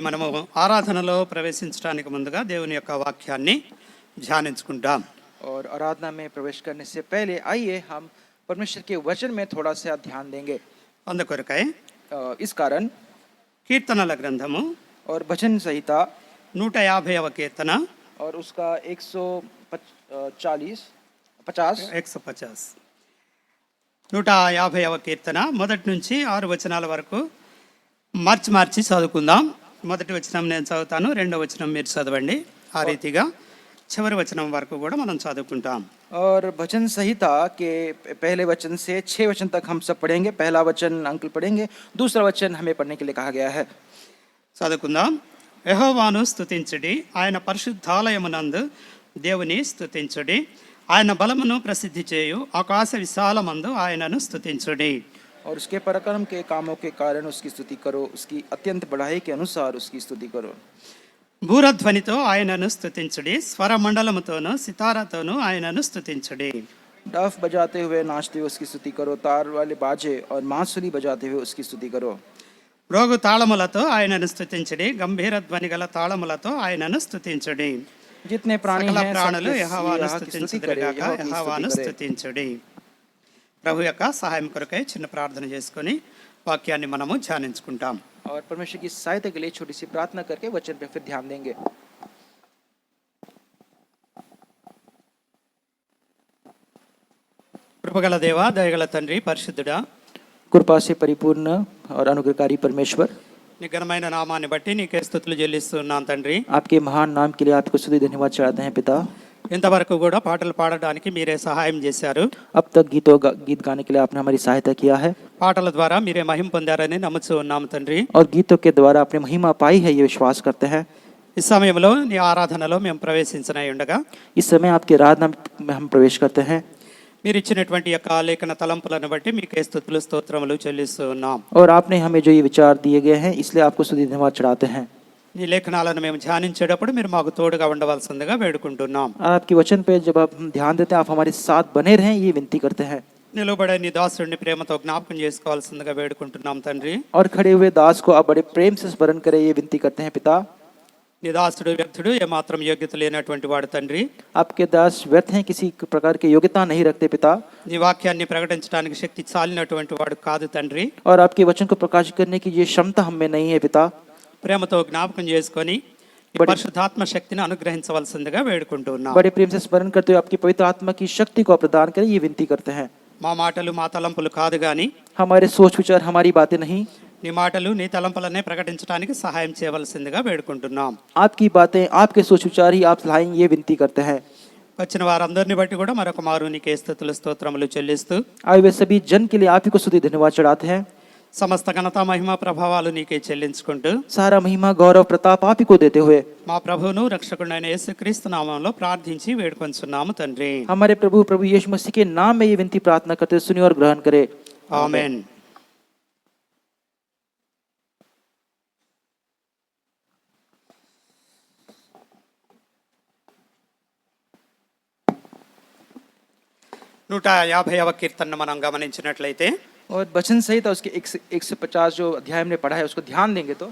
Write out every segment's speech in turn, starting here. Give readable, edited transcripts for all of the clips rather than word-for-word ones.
మనము ఆరాధనలో ప్రవేశించడానికి ముందుగా దేవుని యొక్క వాక్యాన్ని ధ్యానించుకుంటాం. और आराधना में प्रवेश करने से पहले आइए हम परमेश्वर के वचन में थोड़ा सा ध्यान देंगे. అందుకొరకై इस कारण కీర్తనల గ్రంథము और भजन संहिता 150వ కీర్తన और उसका 150 150వ కీర్తన మొదటి నుంచి 6 వచనాల వరకు మార్చి చదువుకుందాం. మొదటి వచనం నేను చదువుతాను, రెండో వచనం మీరు చదవండి. ఆ రీతిగా చివరి వచనం వరకు కూడా మనం చదువుకుంటాం. और भजन संहिता के पहले वचन से 6 वचन तक हम सब पढ़ेंगे. पहला वचन अंकल पढ़ेंगे, दूसरा वचन हमें पढ़ने के लिए कहा गया है. చదువుకుందాం. యెహోవాను స్తుతించుడి, ఆయన పరిశుద్ధాలయమునందు దేవుని స్తుతించుడి. ఆయన బలమును ప్రసిద్ధి చేయు ఆకాశ విశాలమందు ఆయనను స్తుతించుడి. और उसके पराक्रम के कामों के कारण उसकी स्तुति करो, उसकी अत्यंत बढ़ाई के अनुसार उसकी स्तुति करो. భూరధ్వనితో ఆయనను స్తుతించుడి, స్వరమండలముతోను సితారాతోను ఆయనను స్తుతించుడి. डफ बजाते हुए नाचते हुए उसकी स्तुति करो, तार वाले बाजे और बांसुरी बजाते हुए उसकी स्तुति करो. రోగు తాళములతో ఆయనను స్తుతించుడి, గంభీర ధ్వని గల తాళములతో ఆయనను స్తుతించుడి. जितने प्राणी సకల हैं ప్రాణులు सबके యెహోవాను यहोवा की स्तुति స్తుతించుదురుగాక, करे, यहोवा की యెహోవాను स्तुति करे. స్తుతించుడి. ప్రభు యొక్క సహాయం కొరకై చిన్న ప్రార్థన చేసుకొని వాక్యాన్ని మనము ధ్యానించుకుంటాం. और परमेश्वर की सहायता के लिए छोटी सी प्रार्थना करके वचन पे फिर ध्यान देंगे. కృపగల దేవా, దయగల తండ్రి, పరిశుద్ధుడా, कृपा से परिपूर्ण और अनुग्रहकारी परमेश्वर, నీ ఘనమైన నామాన్ని బట్టి నీకే స్తుతులు చెల్లిస్తున్నాను తండ్రి. आपके महान नाम के लिए आपको स्तुति धन्यवाद चढ़ाते हैं पिता. ఇంతవరకు కూడా పాటలు పాడడానికి మీరే సహాయం చేశారు. अब तक गीत गाने के लिए आपने हमारी सहायता किया है పాటల ద్వారా మీరే మహిమ పొందారని నమ్ముతూ ఉన్నాము తండ్రి. और गीतों के द्वारा आपने महिमा पाई है, ये विश्वास करते हैं. ఈ సమయంలో నీ ఆరాధనలో మేము ప్రవేశించనై ఉండగా इस समय आपकी आराधना में हम प्रवेश करते हैं మీరు ఇచ్చినటువంటి యొక్క లేఖన తలంపులను బట్టి మీకే స్తుతులు స్తోత్రములు చెల్లిస్తూ ఉన్నాం. और आपने हमें जो ये विचार दिए गए हैं इसलिए आपको स्तुति धन्यवाद चढ़ाते हैं. నీ లేఖనాలను మేము ధ్యానించేటప్పుడు మీరు మాకు తోడుగా ఉండవలసిందిగా వేడుకుంటున్నాం. और आपके वचन पे जब आप हम ध्यान देते हैं आप हमारे साथ बने रहें, ये विनती करते हैं. నిలబడే నీ దాసుడిని ప్రేమతో జ్ఞాపకం చేసుకోవాల్సిందిగా వేడుకుంటున్నాం తండ్రి. और खड़े हुए दास को आप बड़े प्रेम से स्मरण करें, ये विनती करते हैं पिता. నీ దాసుడు వ్యక్తుడు ఏమాత్రం యోగ్యత లేనటువంటి వాడు తండ్రి. आपके दास व्यर्थ हैं, किसी प्रकार की योग्यता नहीं रखते पिता. నీ వాక్యాన్ని ప్రకటించడానికి శక్తి చాలినటువంటి వాడు కాదు తండ్రి. और आपके वचन को प्रकाशित करने की ये क्षमता हम में नहीं है पिता. ప్రేమతో జ్ఞాపకం చేసుకొని ఈ పరిశుద్ధాత్మ శక్తిని అనుగ్రహించవలసిందిగా వేడుకుంటున్నాం. बड़े प्रेम से स्मरण करते हुए आपकी पवित्र आत्मा की शक्ति को प्रदान करें, ये विनती करते हैं. మా మాటలు మా తలంపులు కాదు గాని हमारे सोच विचार हमारी बातें नहीं, నీ మాటలు నీ తలంపులనే ప్రకటించడానికి సహాయం చేయవలసిందిగా వేడుకుంటున్నాం. आपकी बातें आपके सोच विचार ही आप लाएं, ये विनती करते हैं. వచ్చిన వారందరిని బట్టి కూడా మరొక మారు నీకే స్తుతులు స్తోత్రములు చెల్లిస్తూ आए हुए सभी जन के लिए आप ही को स्तुति धन्यवाद चढ़ाते हैं. సమస్త ఘనత మహిమ ప్రభావాలు నీకే చెల్లించుకుంటూ सारा महिमा गौरव प्रताप आप ही को देते हुए మా ప్రభువును రక్షకుడైన యేసుక్రీస్తు నామములో ప్రార్థించి వేడుకొంచున్నాము తండ్రి. हमारे प्रभु यीशु मसीह के नाम में ये विनती प्रार्थना करते सुनिए और ग्रहण करे. ఆమేన్. నూట 50వ కీర్తనను మనం గమనించినట్లయితే और वचन सहित उसके 150 जो अध्याय हमने पढ़ा है उसको ध्यान देंगे तो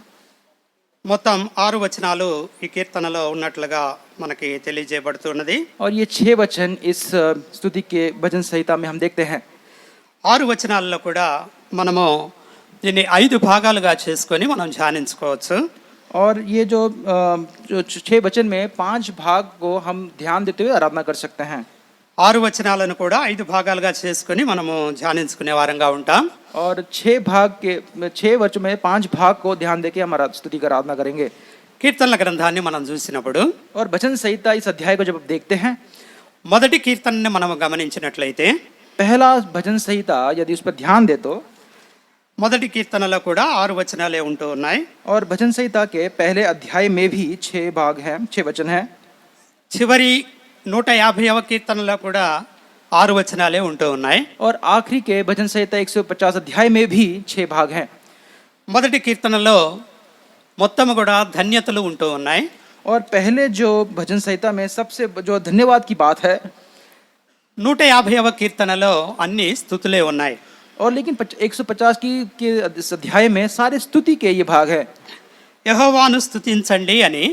మొత్తం 6 వచనాలు ఈ కీర్తనలో ఉన్నట్లుగా మనకి తెలియజేయబడుతున్నది. और ये 6 वचन इस स्तुति के भजन संहिता में हम देखते हैं. 6 వచనాల్లో కూడా మనము దీన్ని 5 భాగాలుగా చేసుకొని మనం ధ్యానించుకోవచ్చు. और ये जो 6 वचन में 5 भाग को हम ध्यान देते हुए आराधना कर सकते हैं. 6 వచనాలను కూడా 5 భాగాలుగా చేసుకొని మనము ధ్యానించుకునే వారంగా ఉంటాం. और 6 वचन में 5 भाग को ध्यान देके हम स्तुति का आराधना करेंगे. కీర్తనల గ్రంథాన్ని మనం చూసినప్పుడు और भजन संहिता इस अध्याय को जब आप देखते हैं, మొదటి కీర్తనని మనం గమనించినట్లయితే पहला भजन संहिता यदि उस पर ध्यान दे तो మొదటి కీర్తనలో కూడా 6 వచనాలే ఉంటూ ఉన్నాయి. और भजन संहिता के पहले अध्याय में भी 6 भाग हैं, 6 वचन हैं. చివరి 150వ కీర్తనలో కూడా 6 వచనాలే ఉంటూ ఉన్నాయి. और आखिरी के भजन संहिता 150 अध्याय में भी 6 भाग हैं. మొదటి కీర్తనలో మొత్తం కూడా ధన్యతలు ఉంటూ ఉన్నాయి. और पहले जो भजन संहिता में सबसे जो धन्यवाद की बात है, 150వ కీర్తనలో అన్ని స్తుతులే ఉన్నాయి. और लेकिन 150 की अध्याय में सारे स्तुति के ये भाग है. యెహోవాను స్తుతించండి అని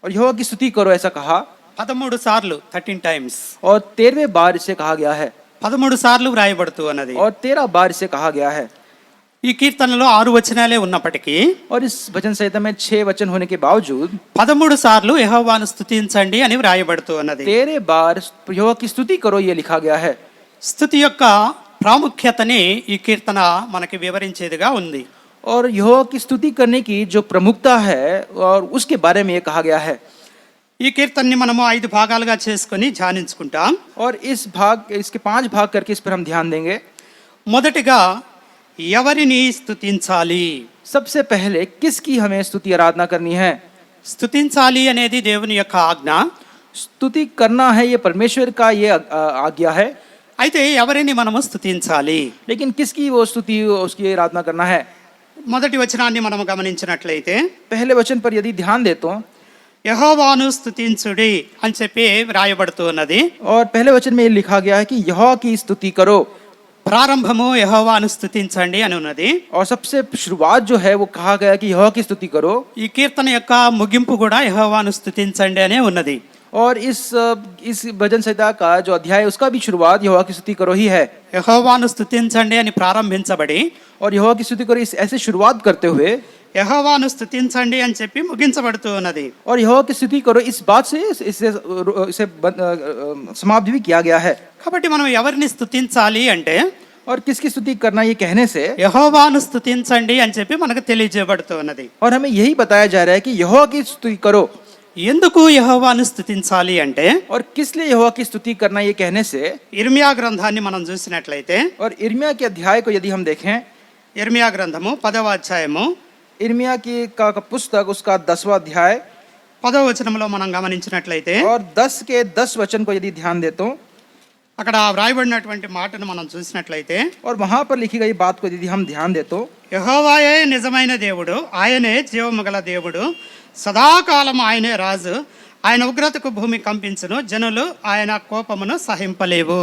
और यहोवा की स्तुति करो ऐसा कहा 13 సార్లు 13 టైమ్స్ और 13वें बार इसे कहा गया है 13 సార్లు వ్రాయబడుతూ ఉన్నది. और 13 बार इसे कहा गया है. ఈ కీర్తనలో 6 వచనాలే ఉన్నప్పటికీ और इस वचन संहिता में 6 वचन होने के बावजूद 13 సార్లు యెహోవాను స్తుతించండి అని వ్రాయబడుతూ ఉన్నది. 13 बार यहोवा की स्तुति करो ये लिखा गया है. స్తుతి యొక్క ప్రాముఖ్యతని ఈ కీర్తన మనకి వివరించేదిగా ఉంది. और यहोवा की स्तुति करने की जो प्रमुखता है और उसके बारे में ये कहा गया है. ఈ కీర్తనని మనము 5 భాగాలుగా చేసుకొని ధ్యానించుకుంటాం. और इसके 5 भाग करके इस पर हम ध्यान देंगे. మొదటిగా ఎవరిని స్తుతించాలి? सबसे पहले किसकी हमें स्तुति आराधना करनी है? స్తుతించాలి అనేది దేవుని యొక్క ఆజ్ఞ. स्तुति करना है ये परमेश्वर का ये आज्ञा है. అయితే ఎవరిని మనము స్తుతించాలి? लेकिन किसकी वो स्तुति उसकी आराधना करना है? మొదటి వచనాన్ని మనము గమనించినట్లయితే पहले वचन पर यदि ध्यान दे तो యెహోవాను స్తుతించుడి అని చెప్పి వ్రాయబడుతూ ఉన్నది. और पहले वचन में ये लिखा गया है कि यहोवा की स्तुति करो. ప్రారంభము యెహోవాను స్తుతించండి అని ఉన్నది. और सबसे शुरुआत जो है वो कहा गया कि यहोवा की स्तुति करो. ఈ కీర్తన యొక్క ముగింపు కూడా యెహోవాను స్తుతించండి అనే ఉన్నది. और इस भजन संहिता का जो अध्याय उसका भी शुरुआत यहोवा की स्तुति करो ही है. యెహోవాను స్తుతించండి అని ప్రారంభించబడి और यहोवा की स्तुति करो ऐसे शुरुआत करते हुए యెహోవాను స్తుతించండి అని చెప్పి ముగించబడుతూ ఉన్నది. और यहोवा की स्तुति करो इस बात से इसे समाप्त भी किया गया है. కాబట్టి మనం ఎవరిని స్తుతించాలి అంటే और किसकी स्तुति करना ये कहने से యెహోవాను స్తుతించండి అని చెప్పి మనకు తెలియజేయబడుతూ ఉన్నది. और हमें यही बताया जा रहा है कि यहोवा की स्तुति करो. ఎందుకు యెహోవాను స్తుతించాలి అంటే और किस लिए यहोवा की स्तुति करना ये कहने से ఇర్మియా గ్రంథాన్ని మనం చూసినట్లయితే और इर्मिया के अध्याय को यदि हम देखें ఇర్మియా గ్రంథము 10వ అధ్యాయము इर्मिया की का पुस्तक उसका 10वां अध्याय 10వ వచనంలో మనం గమనించినట్లయితే और 10 के 10 वचन को यदि ध्यान दे तो అక్కడ వ్రాయబడినటువంటి మాటను మనం చూసినట్లయితే और वहां पर लिखी गई बात को यदि हम ध्यान दे तो యెహోవాయే నిజమైన దేవుడు, ఆయనే జీవము గల దేవుడు, సదాకాలం ఆయనే రాజు, ఆయన ఉగ్రతకు భూమి కంపించును, జనులు ఆయన కోపమును సహింపలేవు.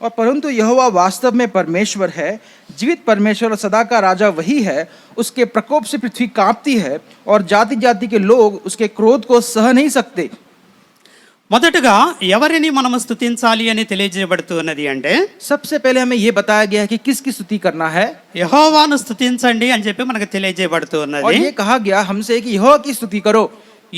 और परंतु यहोवा वास्तव में परमेश्वर है, जीवित परमेश्वर और सदा का राजा वही है. उसके प्रकोप से पृथ्वी कांपती है और जाति जाति के लोग उसके क्रोध को सह नहीं सकते. మొదటగా ఎవరిని మనము స్తుతించాలి అని తెలియజేయబడుతూ ఉన్నది అంటే सबसे पहले हमें ये बताया गया है कि किसकी स्तुति करना है. యెహోవాను స్తుతించండి అని చెప్పి మనకు తెలియజేయబడుతూ और ఉన్నది. ये कहा गया हमसे कि यहोवा की स्तुति करो.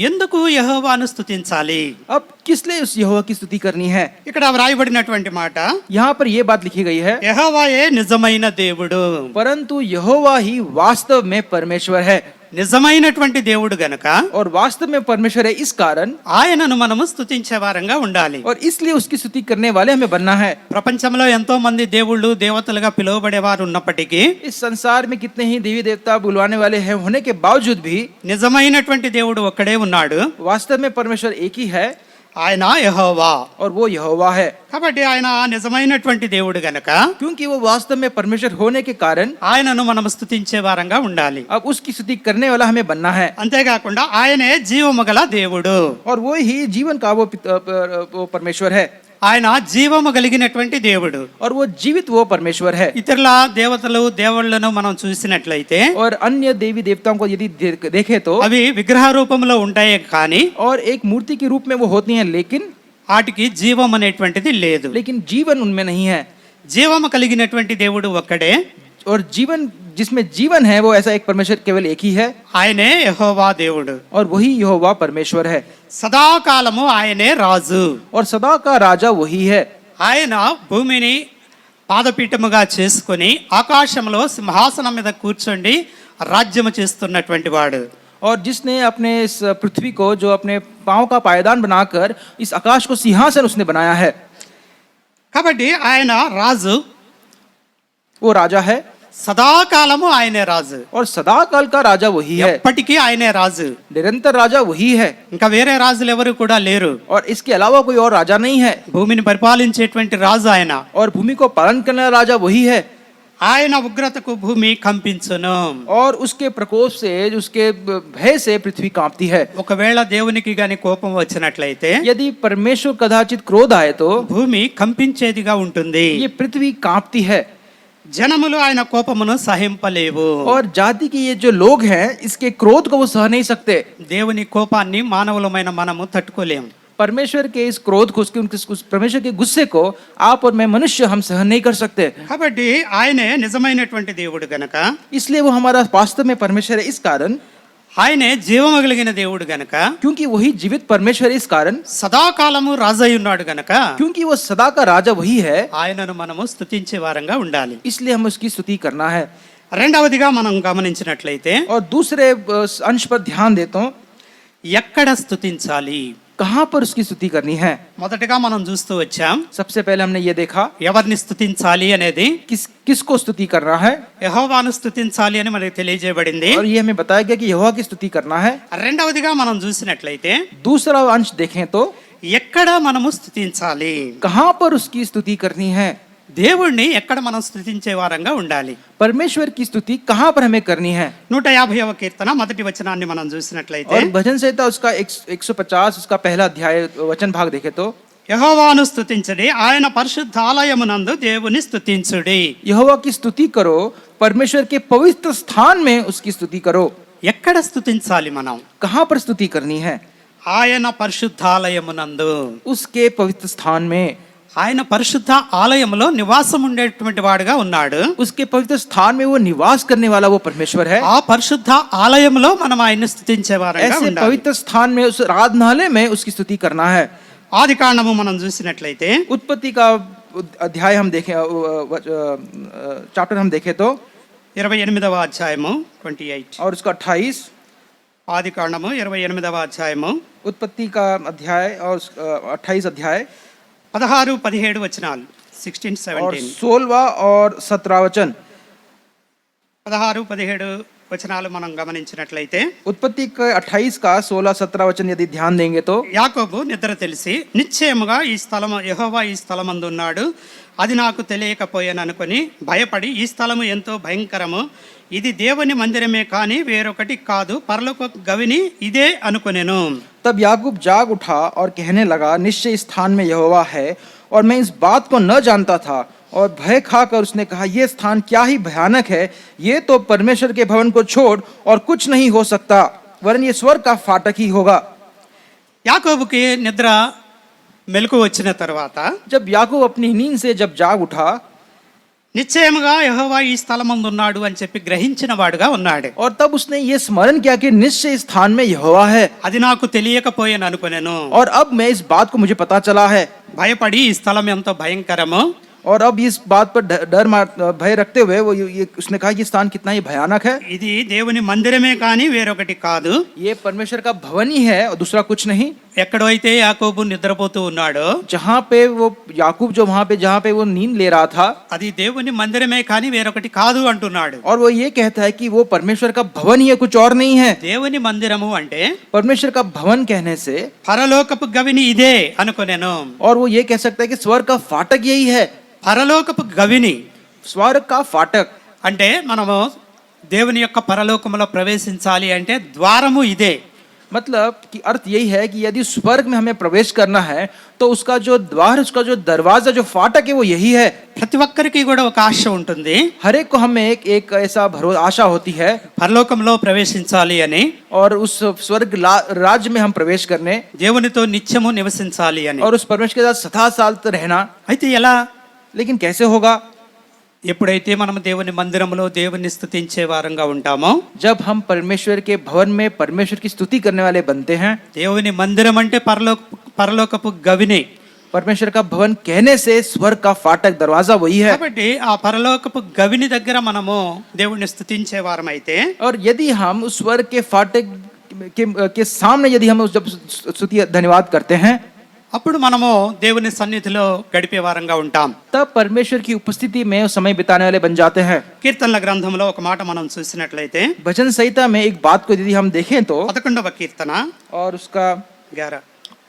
ఎందుకు యెహోవాను స్తుతించాలి? अब किस लिए उस यहोवा की स्तुति करनी है? ఇక్కడ వ్రాయబడినటువంటి మాట यहाँ पर ये बात लिखी गई है యెహోవాయే నిజమైన దేవుడు. परंतु यहोवा ही वास्तव में परमेश्वर है. నిజమైనటువంటి దేవుడు గనక और वास्तव में परमेश्वर है इस कारण ఆయనను మనము స్తుతించే వారంగా ఉండాలి. और इसलिए उसकी स्तुति करने वाले हमें बनना है. ప్రపంచంలో ఎంతో మంది దేవుళ్ళు దేవతలుగా పిలువబడేవారు ఉన్నప్పటికీ इस संसार में कितने ही देवी देवता बुलवाने वाले हैं होने के बावजूद भी నిజమైనటువంటి దేవుడు ఒక్కడే ఉన్నాడు. वास्तव में परमेश्वर एक ही है ఆయన యెహోవా. और वो यहोवा है. కాబట్టి ఆయన నిజమైనటువంటి దేవుడు గనక क्योंकि वो वास्तव में परमेश्वर होने के कारण ఆయనను మనం స్తుతించే వారంగా ఉండాలి. अब उसकी स्तुति करने वाला हमें बनना है. అంతేకాకుండా ఆయనే జీవము గల దేవుడు. और वो ही जीवन का वो परमेश्वर है. ఆయన జీవము కలిగినటువంటి దేవుడు. और वो जीवित वो परमेश्वर है. ఇతరుల దేవతలు దేవుళ్ళను మనం చూసినట్లయితే और अन्य देवी देवताओं को यदि देखे तो అవి విగ్రహ రూపంలో ఉంటాయి కానీ और एक मूर्ति के रूप में वो होती हैं వాటికి జీవం అనేటువంటిది లేదు. लेकिन जीवन उनमें नहीं है. జీవము కలిగినటువంటి దేవుడు ఒక్కడే. और जीवन जिसमें जीवन है वो ऐसा एक परमेश्वर केवल एक ही है. ఆయనే యెహోవా దేవుడు. और वही यहोवा परमेश्वर है. సదాకాలము ఆయనే రాజు. और सदा का राजा वही है. ఆయన భూమిని పాదపీఠముగా చేసుకొని ఆకాశంలో సింహాసనం మీద కూర్చొని రాజ్యము చేస్తున్నటువంటి వాడు. और जिसने अपने इस पृथ्वी को जो अपने पांव का पायदान बनाकर इस आकाश को सिंहासन उसने बनाया है. కాబట్టి ఆయన రాజు, वो राजा है సదాకాలము ఆయనే రాజు. और सदा काल का राजा वही है. ఎప్పటికీ ఆయనే రాజు. निरंतर राजा वही है. ఇంకా వేరే రాజులు ఎవరు కూడా లేరు. और इसके अलावा कोई और राजा नहीं है. భూమిని పరిపాలించేటువంటి రాజు ఆయన. और भूमि को पालन करने वाला राजा वही है. ఆయన ఉగ్రతకు భూమి కంపించును. और उसके प्रकोप से उसके भय से पृथ्वी कांपती है. ఒకవేళ దేవునికి గాని కోపం వచ్చినట్లయితే यदि परमेश्वर कदाचित क्रोध आए तो భూమి కంపించేదిగా ఉంటుంది. ये पृथ्वी कांपती है. జనములు ఆయన కోపమును సహింపలేవు. और जाति के ये जो लोग हैं इसके क्रोध को वो सह नहीं सकते. దేవుని కోపాన్ని మానవులమైన మనము తట్టుకోలేము. परमेश्वर के इस क्रोध को उस परमेश्वर के गुस्से को आप और मैं मनुष्य हम सहन नहीं कर सकते. కాబట్టి ఆయనే నిజమైనటువంటి దేవుడు గనక, इसलिए वो हमारा वास्तव में परमेश्वर है. इस कारण ఆయనే జీవము కలిగిన దేవుడు గనక, क्योंकि वही जीवित परमेश्वर है, इस कारण సదాకాలము రాజై ఉన్నాడు గనక क्योंकि वो सदा का राजा वही है, ఆయనను మనము స్తుతించే వారంగా ఉండాలి. इसलिए हम उसकी स्तुति करना है. రెండవదిగా మనం గమనించినట్లయితే और दूसरे अंश पर ध्यान देता हूँ, ఎక్కడ స్తుతించాలి. कहाँ पर उसकी स्तुति करनी है. మొదటగా మనం చూస్తూ వచ్చాం सबसे पहले हमने ये देखा ఎవరిని స్తుతించాలి అనేది. किसको स्तुति करना है, యెహోవాను స్తుతించాలి అని మనకు తెలియజేయబడింది. और ये हमें बताया गया कि यहोवा की स्तुति करना है. రెండవదిగా మనం చూసినట్లయితే दूसरा अंश देखें तो ఎక్కడ మనము స్తుతించాలి. कहाँ पर उसकी स्तुति करनी है. దేవుణ్ణి ఎక్కడ మనం స్తుతించే వారంగా ఉండాలి. परमेश्वर की स्तुति कहाँ पर हमें करनी है. 150వ కీర్తన మొదటి వచనాన్ని మనం చూసినట్లయితే, और भजन संहिता उसका 150 उसका पहला अध्याय वचन भाग देखे तो, యెహోవాను స్తుతించుడి, ఆయన పరిశుద్ధ ఆలయమునందు దేవుని స్తుతించుడి. यहोवा की स्तुति करो, परमेश्वर के पवित्र स्थान में उसकी स्तुति करो. ఎక్కడ స్తుతించాలి మనం. कहाँ पर स्तुति करनी है. ఆయన పరిశుద్ధాలయమునందు. उसके पवित्र स्थान में. ఆయన పరిశుద్ధ ఆలయంలో నివాసం ఉండేటువంటి వాడుగా ఉన్నాడు. उसके पवित्र स्थान में वो निवास करने वाला वो परमेश्वर है. ఆ పరిశుద్ధ ఆలయంలో మనం ఆయన్ని స్తుతించే వారంగా ऐसे ఉండాలి. पवित्र स्थान में उस आराधनालय में उसकी स्तुति करना है. ఆదికాండము మనం చూసినట్లయితే उत्पत्ति का अध्याय हम देखें, चैप्टर हम देखें तो 28వ అధ్యాయము 28. और उसका 28, ఆదికాండము 28వ అధ్యాయము उत्पत्ति का अध्याय और 28 अध्याय 16-17 వచనాలు. 16-17 और 16वां और 17वां वचन. 16-17 వచనాలు మనం గమనించినట్లయితే, उत्पत्ति का 28 का 16-17 वचन यदि ध्यान देंगे तो, యాకోబు నిద్ర తెలిసి నిశ్చయముగా ఈ స్థలము యెహోవా ఈ స్థలమందు ఉన్నాడు, అది నాకు తెలియకపోయాను అనుకొని భయపడి, ఈ స్థలము ఎంతో భయంకరము, ఇది దేవుని మందిరమే కానీ వేరొకటి కాదు, పరలోక గవిని ఇదే అనుకొనెను. तब याकूब जाग उठा और कहने लगा, निश्चय इस स्थान में यहोवा है, और मैं इस बात को न जानता था. और भय खाकर उसने कहा, यह स्थान क्या ही भयानक है, ये तो परमेश्वर के भवन को छोड़ और कुछ नहीं हो सकता, वरन ये स्वर्ग का फाटक ही होगा. యాకోబుకి నిద్ర మెలకు వచ్చిన తర్వాత, जब याकूब अपनी नींद से जब जाग उठा, నిశ్చయముగా యెహోవా ఈ స్థలమందు ఉన్నాడు అని చెప్పి గ్రహించిన వాడుగా ఉన్నాడు. और तब उसने ये स्मरण किया कि निश्चय इस स्थान में यहोवा है. అది నాకు తెలియకపోయాను అనుకొనెను. और अब मैं इस बात को मुझे पता चला है. భయపడి ఈ స్థలం ఎంతో భయంకరము, और अब इस बात पर भय रखते हुए वो ये उसने कहा कि स्थान कितना ही भयानक है. ఇది దేవుని మందిరమే కానీ వేరొకటి కాదు. ये परमेश्वर का भवन ही है और दूसरा कुछ नहीं. ఎక్కడో అయితే యాకోబు నిద్రపోతూ ఉన్నాడో, जहाँ पे वो याकूब जो वहाँ पे जहाँ पे वो नींद ले रहा था, అది దేవుని మందిరమే కానీ వేరొకటి కాదు అంటున్నాడు. और वो ये कहता है कि वो परमेश्वर का भवन ही है, कुछ और नहीं है. దేవుని మందిరము అంటే परमेश्वर का भवन कहने से, పరలోకపు గవిని ఇదే అనుకొనెను. और वो ये कह सकता है कि स्वर्ग का फाटक यही है. పరలోకపు గవిని स्वर्ग का फाटक అంటే మనము దేవుని యొక్క పరలోకములో ప్రవేశించాలి అంటే ద్వారము ఇదే. मतलब कि अर्थ यही है कि यदि स्वर्ग में हमें प्रवेश करना है तो उसका जो द्वार, उसका जो दरवाजा, जो फाटक है वो यही है. ప్రతి ఒక్కరికి కూడా ఒక ఆశ ఉంటుంది, हर एक को हमें एक ऐसा आशा होती है, పరలోకంలో ప్రవేశించాలి అని, और उस स्वर्ग राज्य में हम प्रवेश करने, దేవునితో నిత్యము నివసించాలి అని. और उस परमेश्वर के साथ सदा साल रहना. అయితే ఎలా? लेकिन कैसे होगा? ఎప్పుడైతే మనం దేవుని మందిరంలో దేవుని స్తుతించే వారంగా ఉంటామో, जब हम परमेश्वर के भवन में परमेश्वर की स्तुति करने वाले बनते हैं. దేవుని మందిరం అంటే పరలోకపు గవిని. परमेश्वर का भवन कहने से स्वर्ग का फाटक, दरवाजा वही है. కాబట్టి ఆ పరలోకపు గవిని దగ్గర మనము దేవుణ్ణి స్తుతించే వారమైతే, और यदि हम उस स्वर्ग के फाटक के सामने यदि हम जब स्तुति धन्यवाद करते हैं, అప్పుడు మనము దేవుని సన్నిధిలో గడిపే వారంగా ఉంటాం. तब परमेश्वर की उपस्थिति में समय बिताने वाले बन जाते हैं. కీర్తనల గ్రంథంలో ఒక మాట మనం చూసినట్లయితే, भजन संहिता में एक बात को यदि हम देखें तो, 11వ కీర్తన और उसका 11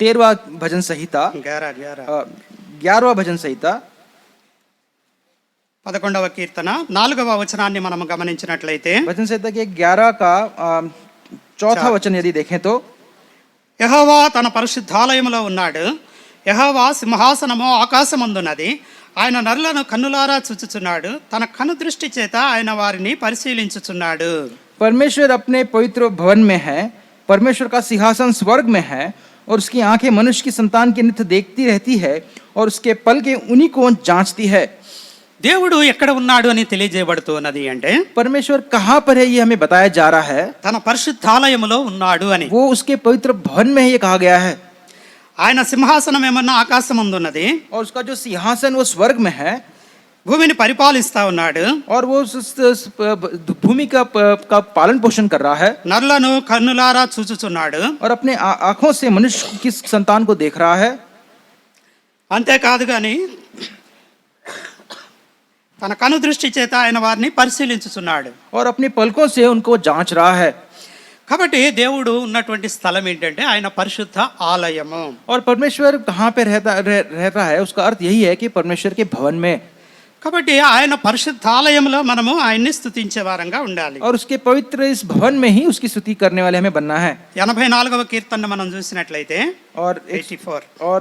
13वां भजन संहिता, 11वां भजन संहिता, 11వ కీర్తన 4వ వచనాన్ని మనం గమనించినట్లయితే, भजन संहिता के 11 का 4वां वचन यदि देखें तो, యెహోవా తన పరిశుద్ధాలయములో ఉన్నాడు, యెహోవా సింహాసనము ఆకాశమందున్నది, ఆయన నరులను కన్నులారా చూచుచున్నాడు, తన కను దృష్టి చేత ఆయన వారిని పరిశీలించుచున్నాడు. परमेश्वर अपने पवित्र भवन में है, परमेश्वर का सिंहासन स्वर्ग में है और उसकी आंखें मनुष्य की संतान के नित्य देखती रहती है और उसके पल के उन्हीं को जांचती है। దేవుడు ఎక్కడ ఉన్నాడు అని తెలియజేయబడుతూ ఉన్నది అంటే परमेश्वर कहाँ पर है ये हमें बताया जा रहा है। తన పరిశుద్ధాలయములో ఉన్నాడు అని. वो उसके पवित्र भवन में ये कहा गया है ఆయన సింహాసనం ఏమన్నా ఆకాశమందున్నది, और उसका जो सिंहासन वो स्वर्ग में है భూమిని పరిపాలిస్తా ఉన్నాడు. और वो उस भूमि का पालन पोषण कर रहा है నరులను కన్నులారా చూచుచున్నాడు. और अपने आंखों से मनुष्य की संतान को देख रहा है। అంతేకాదు కానీ తన కను దృష్టి చేత ఆయన వారిని పరిశీలించుచున్నాడు. और अपने पलकों से उनको जांच रहा है। కాబట్టి దేవుడు ఉన్నటువంటి స్థలం ఏంటంటే ఆయన పరిశుద్ధ ఆలయము. और परमेश्वर कहाँ पे रहता है उसका अर्थ यही है कि परमेश्वर के भवन में। కాబట్టి ఆయన పరిశుద్ధ ఆలయంలో మనము ఆయన్ని స్తుతించే వారంగా ఉండాలి. और उसके पवित्र इस भवन में ही उसकी स्तुति करने वाले हमें बनना है। 84వ కీర్తన మనం చూసినట్లయితే और 84 और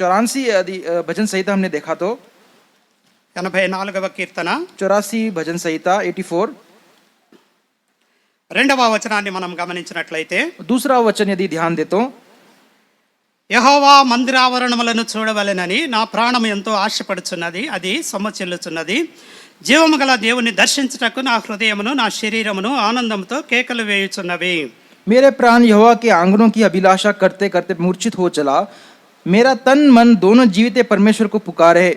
84 यदि भजन संहिता हमने देखा तो 84వ కీర్తన 84 भजन संहिता 84 రెండవ వచనాన్ని మనం గమనించినట్లయితే दूसरा वचन यदि ध्यान दे तो యెహోవా మందిరావరణములను చూడవలెనని నా ప్రాణము ఎంతో ఆశపడుచున్నది, అది సొమ్మచిల్లుచున్నది. జీవము గల దేవుని దర్శించుటకు నా హృదయమును నా శరీరమును ఆనందంతో కేకలు వేయుచున్నవి. मेरे प्राण यहोवा के आंगनों की अभिलाषा करते करते मूर्छित हो चला, मेरा तन मन दोनों जीवित परमेश्वर को पुकारे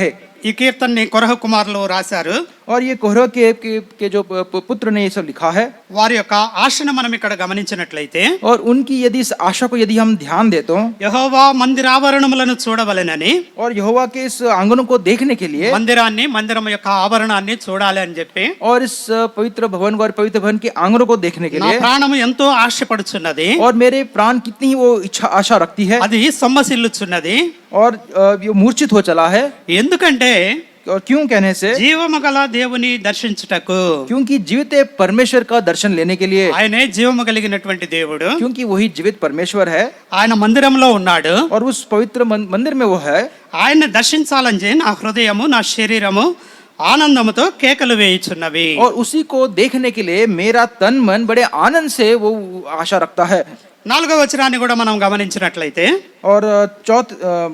है। ఈ కీర్తనని కొరహ కుమారులు రాశారు. और ये कोरह के जो पुत्र ने ये सब लिखा है। వారి యొక్క ఆశను మనం ఇక్కడ గమనించినట్లయితే और उनकी यदि इस आशा को यदि हम ध्यान दे तो యెహోవా మందిరావరణములను చూడవలెనని, और यहोवा के इस आंगनों को देखने के लिए మందిరం యొక్క ఆవరణాన్ని చూడాలి అని చెప్పి और इस पवित्र भवन को और पवित्र भवन के आंगनों को देखने के నా लिए ప్రాణము ఎంతో ఆశపడుచున్నది, और मेरे प्राण कितनी ही वो इच्छा आशा रखती है అది సొమ్మసిల్లుచున్నది. और ये मूर्छित हो चला है। ఎందుకంటే और क्यों कहने से జీవము గల దేవుని దర్శించుటకు, क्योंकि जीवित परमेश्वर का दर्शन लेने के लिए, ఆయనే జీవము కలిగినటువంటి దేవుడు. क्योंकि वही जीवित परमेश्वर है ఆయన మందిరంలో ఉన్నాడు. और उस पवित्र मंदिर में वो है। ఆయన్ని దర్శించాలని నా హృదయము నా శరీరము ఆనందముతో కేకలు వేయుచున్నవి. और उसी को देखने के लिए मेरा तन मन बड़े आनंद से वो आशा रखता है। 4వ వచనాన్ని కూడా మనం గమనించినట్లయితే और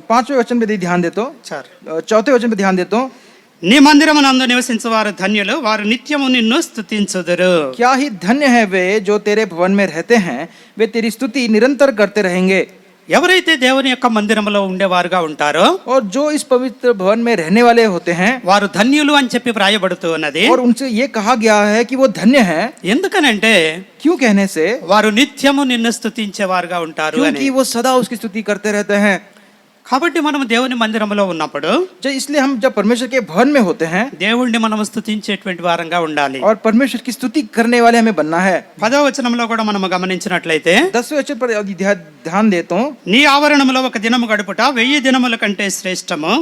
5वें वचन पे ध्यान दे तो 4वें वचन पे ध्यान दे तो నీ మందిరమునందు నివసించు వారు ధన్యులు, వారు నిత్యము నిన్ను స్తుతించుదురు. क्या ही धन्य है वे जो तेरे भवन में रहते हैं, वे तेरी स्तुति निरंतर करते रहेंगे। ఎవరైతే దేవుని యొక్క మందిరములో ఉండేవారుగా ఉంటారో और जो इस पवित्र भवन में रहने वाले होते हैं, వారు ధన్యులు అని చెప్పి వ్రాయబడుతూ ఉన్నది. और उनसे ये कहा गया है कि वो धन्य है। ఎందుకనంటే क्यों कहने से వారు నిత్యము నిన్ను స్తుతించేవారుగా ఉంటారు అని. क्योंकि वो सदा उसकी स्तुति करते रहते हैं। కాబట్టి మనం దేవుని మందిరంలో ఉన్నప్పుడు इसलिए हम जब परमेश्वर के भवन में होते हैं, దేవుణ్ణి మనం స్తుతించేటువంటి వారంగా ఉండాలి. और परमेश्वर की स्तुति करने वाले हमें बनना है। 10వ వచనంలో కూడా మనం గమనించినట్లయితే 10वें वचन पर यदि ध्यान दे तो నీ ఆవరణములో ఒక దినము గడుపుట 1000 దినముల కంటే శ్రేష్టము,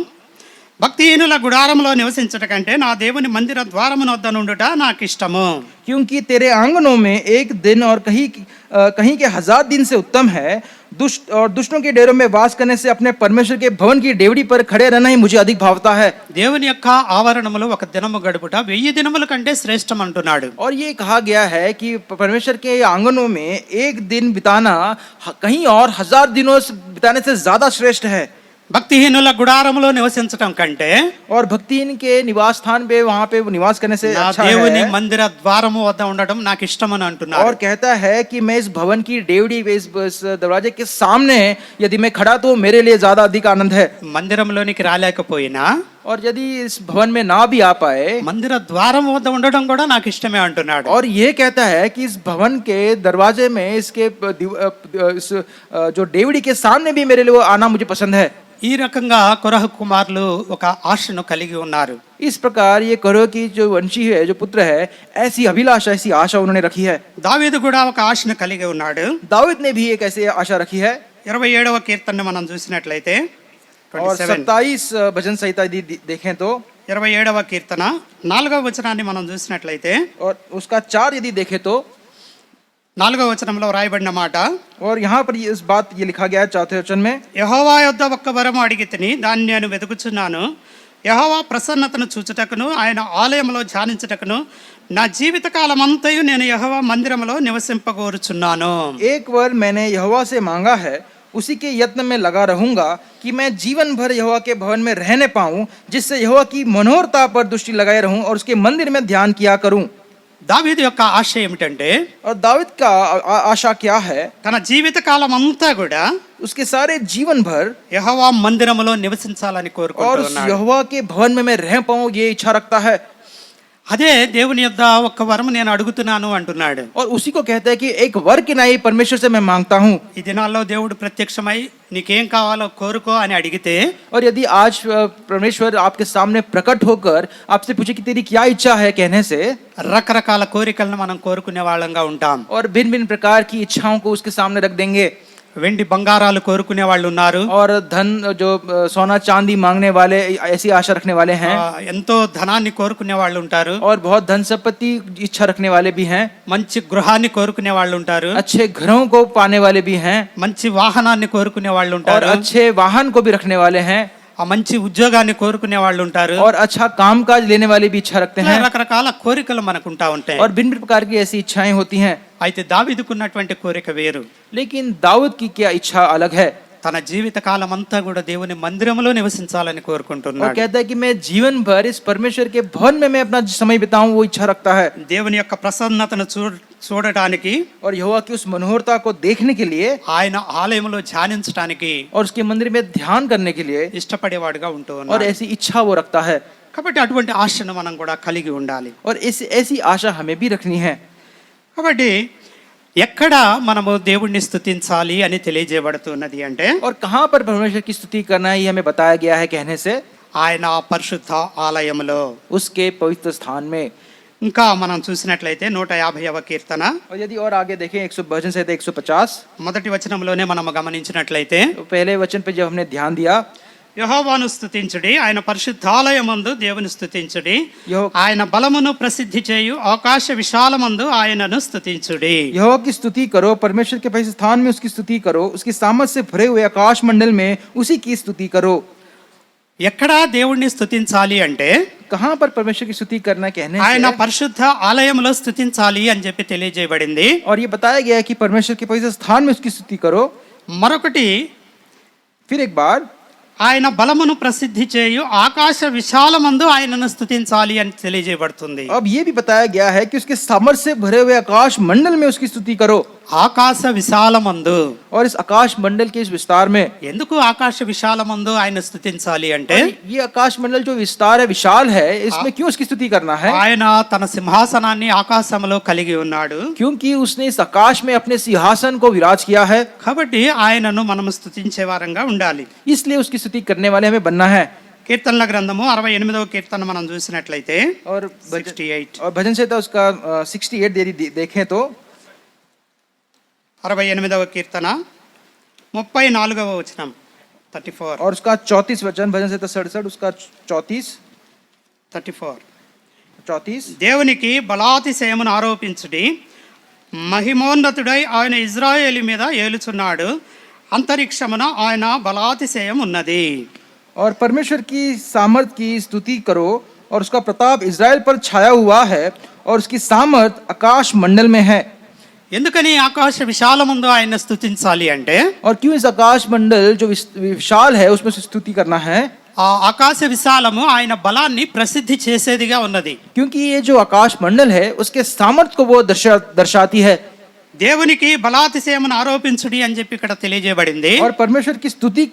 భక్తిహీనుల గుడారములో నివసించుట కంటే నా దేవుని మందిర ద్వారమున వద్ద నుండుట నాకు ఇష్టము. क्योंकि तेरे आंगनों में एक दिन और कहीं के 1000 दिन से उत्तम है, दुष्टों के डेरों में वास करने से अपने परमेश्वर के भवन की डेवड़ी पर खड़े रहना ही मुझे अधिक भावता है। దేవుని యొక్క ఆవరణములో ఒక దినము గడుపుట 1000 దినముల కంటే శ్రేష్టం అంటున్నాడు. और ये कहा गया है कि परमेश्वर के आंगनों में एक दिन बिताना कहीं और 1000 दिनों बिताने से ज्यादा श्रेष्ठ है। భక్తిహీనుల గుడారములో నివసించటం కంటే और भक्तिहीन के निवास स्थान पे वहां पे निवास करने से నా अच्छा దేవుని है। మందిర ద్వారము వద్ద ఉండటం నాకు ఇష్టమని అంటున్నాడు. और कहता है कि मैं इस भवन की डेवड़ी इस दरवाजे के सामने यदि मैं खड़ा तो मेरे लिए ज्यादा अधिक आनंद है। మందిరంలోనికి రాలేకపోయినా और यदि इस भवन में ना भी आ पाए, మందిర ద్వారం వద్ద ఉండటం కూడా నాకు ఇష్టమే అంటున్నాడు. और ये कहता है कि इस भवन के दरवाजे में इसके जो डेवड़ी के सामने भी मेरे लिए वो आना मुझे पसंद है। ఈ రకంగా కొరహ కుమారులు ఒక ఆశను కలిగి ఉన్నారు. इस प्रकार ये करो की जो वंशी है, जो पुत्र है, ऐसी अभिलाषा ऐसी आशा उन्होंने रखी है। దావీదు కూడా ఒక ఆశను కలిగి ఉన్నాడు. दाऊद ने भी एक ऐसी आशा रखी है। 27వ కీర్తనను మనం చూసినట్లయితే और 27 भजन संहिता यदि देखें तो 27వ కీర్తన 4వ వచనాన్ని మనం చూసినట్లయితే और उसका 4 यदि देखें तो నాలుగవ వచనంలో రాయబడిన మాట, और यहाँ पर इस बात ये लिखा गया है चौथे वचन में, యెహోవా యొద్ద ఒక్క వరము అడిగితిని, దాన్ని నేను వెతుకుచున్నాను. యెహోవా ప్రసన్నతను చూచుటకును ఆయన ఆలయంలో ధ్యానించుటకును నా జీవితకాలం అంతయు నేను యెహోవా మందిరములో నివసింపగోరుచున్నాను. एक वर मैंने यहोवा से मांगा है, उसी के यत्न में लगा रहूंगा कि मैं जीवन भर यहोवा के भवन में रहने पाऊं, जिससे यहोवा की मनोहरता पर दृष्टि लगाए रहूं और उसके मंदिर में ध्यान किया करूं। దావీదు యొక్క ఆశ ఏమిటంటే, और दाऊद का आशा क्या है? తన జీవితకాలం అంతా కూడా उसके सारे जीवन भर యెహోవా మందిరములో నివసించాలని और उस కోరుకుంటున్నాడు. यहोवा के भवन में मैं रह पाऊं, ये इच्छा रखता है। అదే దేవుని యొద్ద ఒక్క వరము నేను అడుగుతున్నాను అంటున్నాడు. और उसी को कहता है कि एक वर की नहीं परमेश्वर से मैं मांगता हूँ। ఈ దినాల్లో దేవుడు ప్రత్యక్షమై నీకేం కావాలో కోరుకో అని అడిగితే, और यदि आज परमेश्वर आपके सामने प्रकट होकर आपसे पूछे कि तेरी क्या इच्छा है कहने से, రకరకాల కోరికలను మనం కోరుకునే వాళ్ళంగా ఉంటాం. और भिन्न भिन्न प्रकार की इच्छाओं को उसके सामने रख देंगे। వెండి బంగారాలు కోరుకునే వాళ్ళు ఉన్నారు. और धन जो सोना चांदी मांगने वाले, ऐसी आशा रखने वाले हैं। ఎంతో ధనాన్ని కోరుకునే వాళ్ళు ఉంటారు. और बहुत धन संपत्ति इच्छा रखने वाले भी हैं। మంచి గృహాన్ని కోరుకునే వాళ్ళు ఉంటారు. अच्छे घरों को पाने वाले भी हैं। మంచి వాహనాన్ని కోరుకునే వాళ్ళు और ఉంటారు. अच्छे वाहन को भी रखने वाले हैं। ఆ మంచి ఉద్యోగాన్ని కోరుకునే వాళ్ళు ఉంటారు. और अच्छा कामकाज लेने वाले भी इच्छा रखते हैं। రకరకాల కోరికలు మనకు ఉంటా ఉంటాయి. और भिन्न भिन्न प्रकार की ऐसी इच्छाएं होती हैं। అయితే దావీదుకున్నటువంటి కోరిక వేరు. लेकिन दाऊद की क्या इच्छा अलग है। తన జీవిత కాలం అంతా కూడా దేవుని మందిరంలో నివసించాలని और కోరుకుంటున్నాడు. कहता है कि मैं जीवन भर इस परमेश्वर के भवन में मैं अपना समय बिताऊं, वो इच्छा रखता है। దేవుని యొక్క ప్రసన్నతను చూడటానికి, और यहोवा की उस मनोहरता को देखने के लिए ఆయన ఆలయంలో ధ్యానించడానికి और उसके मंदिर में ध्यान करने के लिए ఇష్టపడేవాడుగా ఉంటూ और ఉన్నాడు. ऐसी इच्छा वो रखता है। కాబట్టి అటువంటి ఆశను మనం కూడా కలిగి ఉండాలి. और ऐसी आशा हमें भी रखनी है। కాబట్టి ఎక్కడ మనము దేవుణ్ణి స్తుతించాలి అని తెలియజేయబడుతున్నది అంటే, और कहाँ पर परमेश्वर की स्तुति करना है ये हमें बताया गया है कहने से, ఆయన పరిశుద్ధ ఆలయంలో. उसके पवित्र स्थान में। ఇంకా మనం చూసినట్లయితే 150వ కీర్తన और यदि और आगे देखें 100 भजन संहिता 150, మొదటి వచనంలోనే మనం గమనించినట్లయితే, तो पहले वचन पे जब हमने ध्यान दिया, యెహోవాను స్తుతించుడి, ఆయన పరిశుద్ధాలయమందు దేవుని స్తుతించుడి, యెహో- ఆయన బలమును ప్రసిద్ధి చేయు ఆకాశ విశాలమందు ఆయనను స్తుతించుడి. यहोवा की स्तुति करो, परमेश्वर के पवित्र स्थान में उसकी स्तुति करो, उसकी सामर्थ से भरे हुए आकाश मंडल में उसी की स्तुति करो। ఎక్కడ దేవుణ్ణి స్తుతించాలి అంటే, कहाँ पर परमेश्वर की स्तुति करना कहने ఆయన से, పరిశుద్ధ ఆలయంలో స్తుతించాలి అని చెప్పి తెలియజేయబడింది. और ये बताया गया है कि परमेश्वर के पवित्र स्थान में उसकी स्तुति करो। మరొకటి, फिर एक बार ఆయన బలమును ప్రసిద్ధి చేయు ఆకాశ విశాలమందు ఆయనను స్తుతించాలి అని తెలియజేయబడుతుంది. अब ये भी बताया गया है कि उसके सामर्थ से भरे हुए आकाश मंडल में उसकी स्तुति करो। ఆకాశ విశాలమందు. और इस आकाश मंडल के इस विस्तार में, ఎందుకు ఆకాశ విశాలమందు ఆయన స్తుతించాలి అంటే, और ये आकाश मंडल जो विस्तार है, विशाल है, इसमें क्यों उसकी स्तुति करना है? ఆయన తన సింహాసనాన్ని ఆకాశంలో కలిగి ఉన్నాడు. क्योंकि उसने इस आकाश में अपने सिंहासन को विराज किया है। కాబట్టి ఆయనను మనము స్తుతించే వారంగా ఉండాలి. इसलिए उसकी स्तुति करने वाले हमें बनना है। కీర్తనల గ్రంథము 68వ కీర్తన మనం చూసినట్లయితే, और 68 और भजन संहिता उसका 68 यदि देखें तो 68వ కీర్తన 34వ వచనం 34 और उसका 34 वचन, भजन संहिता 67 उसका 34 దేవునికి బలాతిశయమును ఆరోపించుడి, మహిమోన్నతుడై ఆయన ఇజ్రాయేలు మీద ఏలుచున్నాడు, అంతరిక్షమున ఆయన బలాతిశయం ఉన్నది. और परमेश्वर की सामर्थ की स्तुति करो, और उसका प्रताप इज़राइल पर छाया हुआ है, और उसकी सामर्थ आकाश मंडल में है। ఎందుకని ఆకాశ విశాలమందు ఆయన స్తుతించాలి అంటే, और क्यों इस आकाश मंडल जो विशाल है उसमें से स्तुति करना है? ఆ ఆకాశ విశాలము ఆయన బలాన్ని ప్రసిద్ధి చేసేదిగా ఉన్నది. क्योंकि ये जो आकाश मंडल है उसके सामर्थ को वो दर्शाती है। దేవునికి బలాతిశయమును ఆరోపించుడి అని చెప్పి ఇక్కడ తెలియజేయబడింది. और परमेश्वर की स्तुति,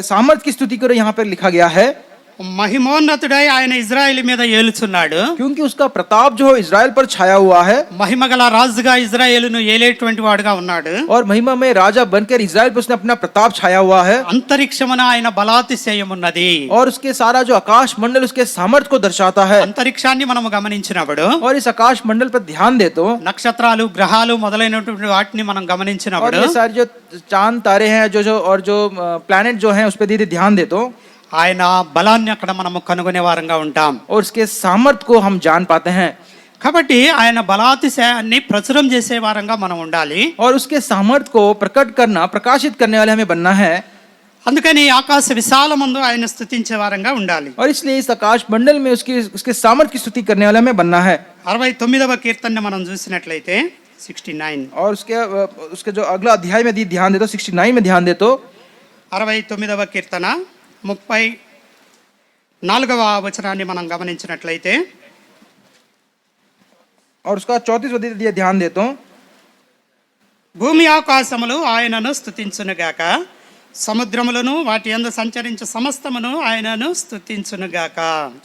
सामर्थ की स्तुति करो यहाँ पर लिखा गया है। మహిమోన్నతుడై ఆయన ఇజ్రాయేలు మీద ఏలుచున్నాడు. क्योंकि उसका प्रताप जो इज़राइल पर छाया हुआ है, మహిమగల రాజుగా ఇజ్రాయేలును ఏలేటువంటి వాడుగా ఉన్నాడు. और महिमा में राजा बनकर इज़राइल पर उसने अपना प्रताप छाया हुआ है। అంతరిక్షమున ఆయన బలాతిశయం ఉన్నది. और उसके सारा जो आकाश मंडल उसके सामर्थ्य को दर्शाता है। అంతరిక్షాన్ని మనము గమనించినప్పుడు, और इस आकाश मंडल पर ध्यान दे तो, నక్షత్రాలు గ్రహాలు మొదలైనటువంటి వాటిని మనం और గమనించినప్పుడు, ये सारे जो चांद तारे हैं, जो प्लैनेट जो हैं उस पर धीरे ध्यान दे तो, ఆయన బలాన్ని అక్కడ మనము కనుగొనే వారంగా ఉంటాం. और उसके सामर्थ्य को हम जान पाते हैं। కాబట్టి ఆయన బలాతిశయాన్ని ప్రచురం చేసే వారంగా మనం ఉండాలి. और उसके सामर्थ्य को प्रकट करना, प्रकाशित करने वाले हमें बनना है. అందుకని ఆకాశ విశాలమందు ఆయన స్తుతించే వారంగా ఉండాలి. और इसलिए इस आकाश मंडल में उसके सामर्थ्य की स्तुति करने वाले हमें बनना है. 69వ కీర్తనని మనం చూసినట్లయితే 69 और उसके जो अगला अध्याय में ध्यान दे तो 69 में ध्यान दे तो 69వ కీర్తన 34వ వచనాన్ని మనం గమనించినట్లయితే और उसका 34वां ध्यान दे तो భూమి ఆకాశములు ఆయనను స్తుతించునుగాక, సముద్రములను వాటి యందు సంచరించు సమస్తమును ఆయనను స్తుతించునుగాక.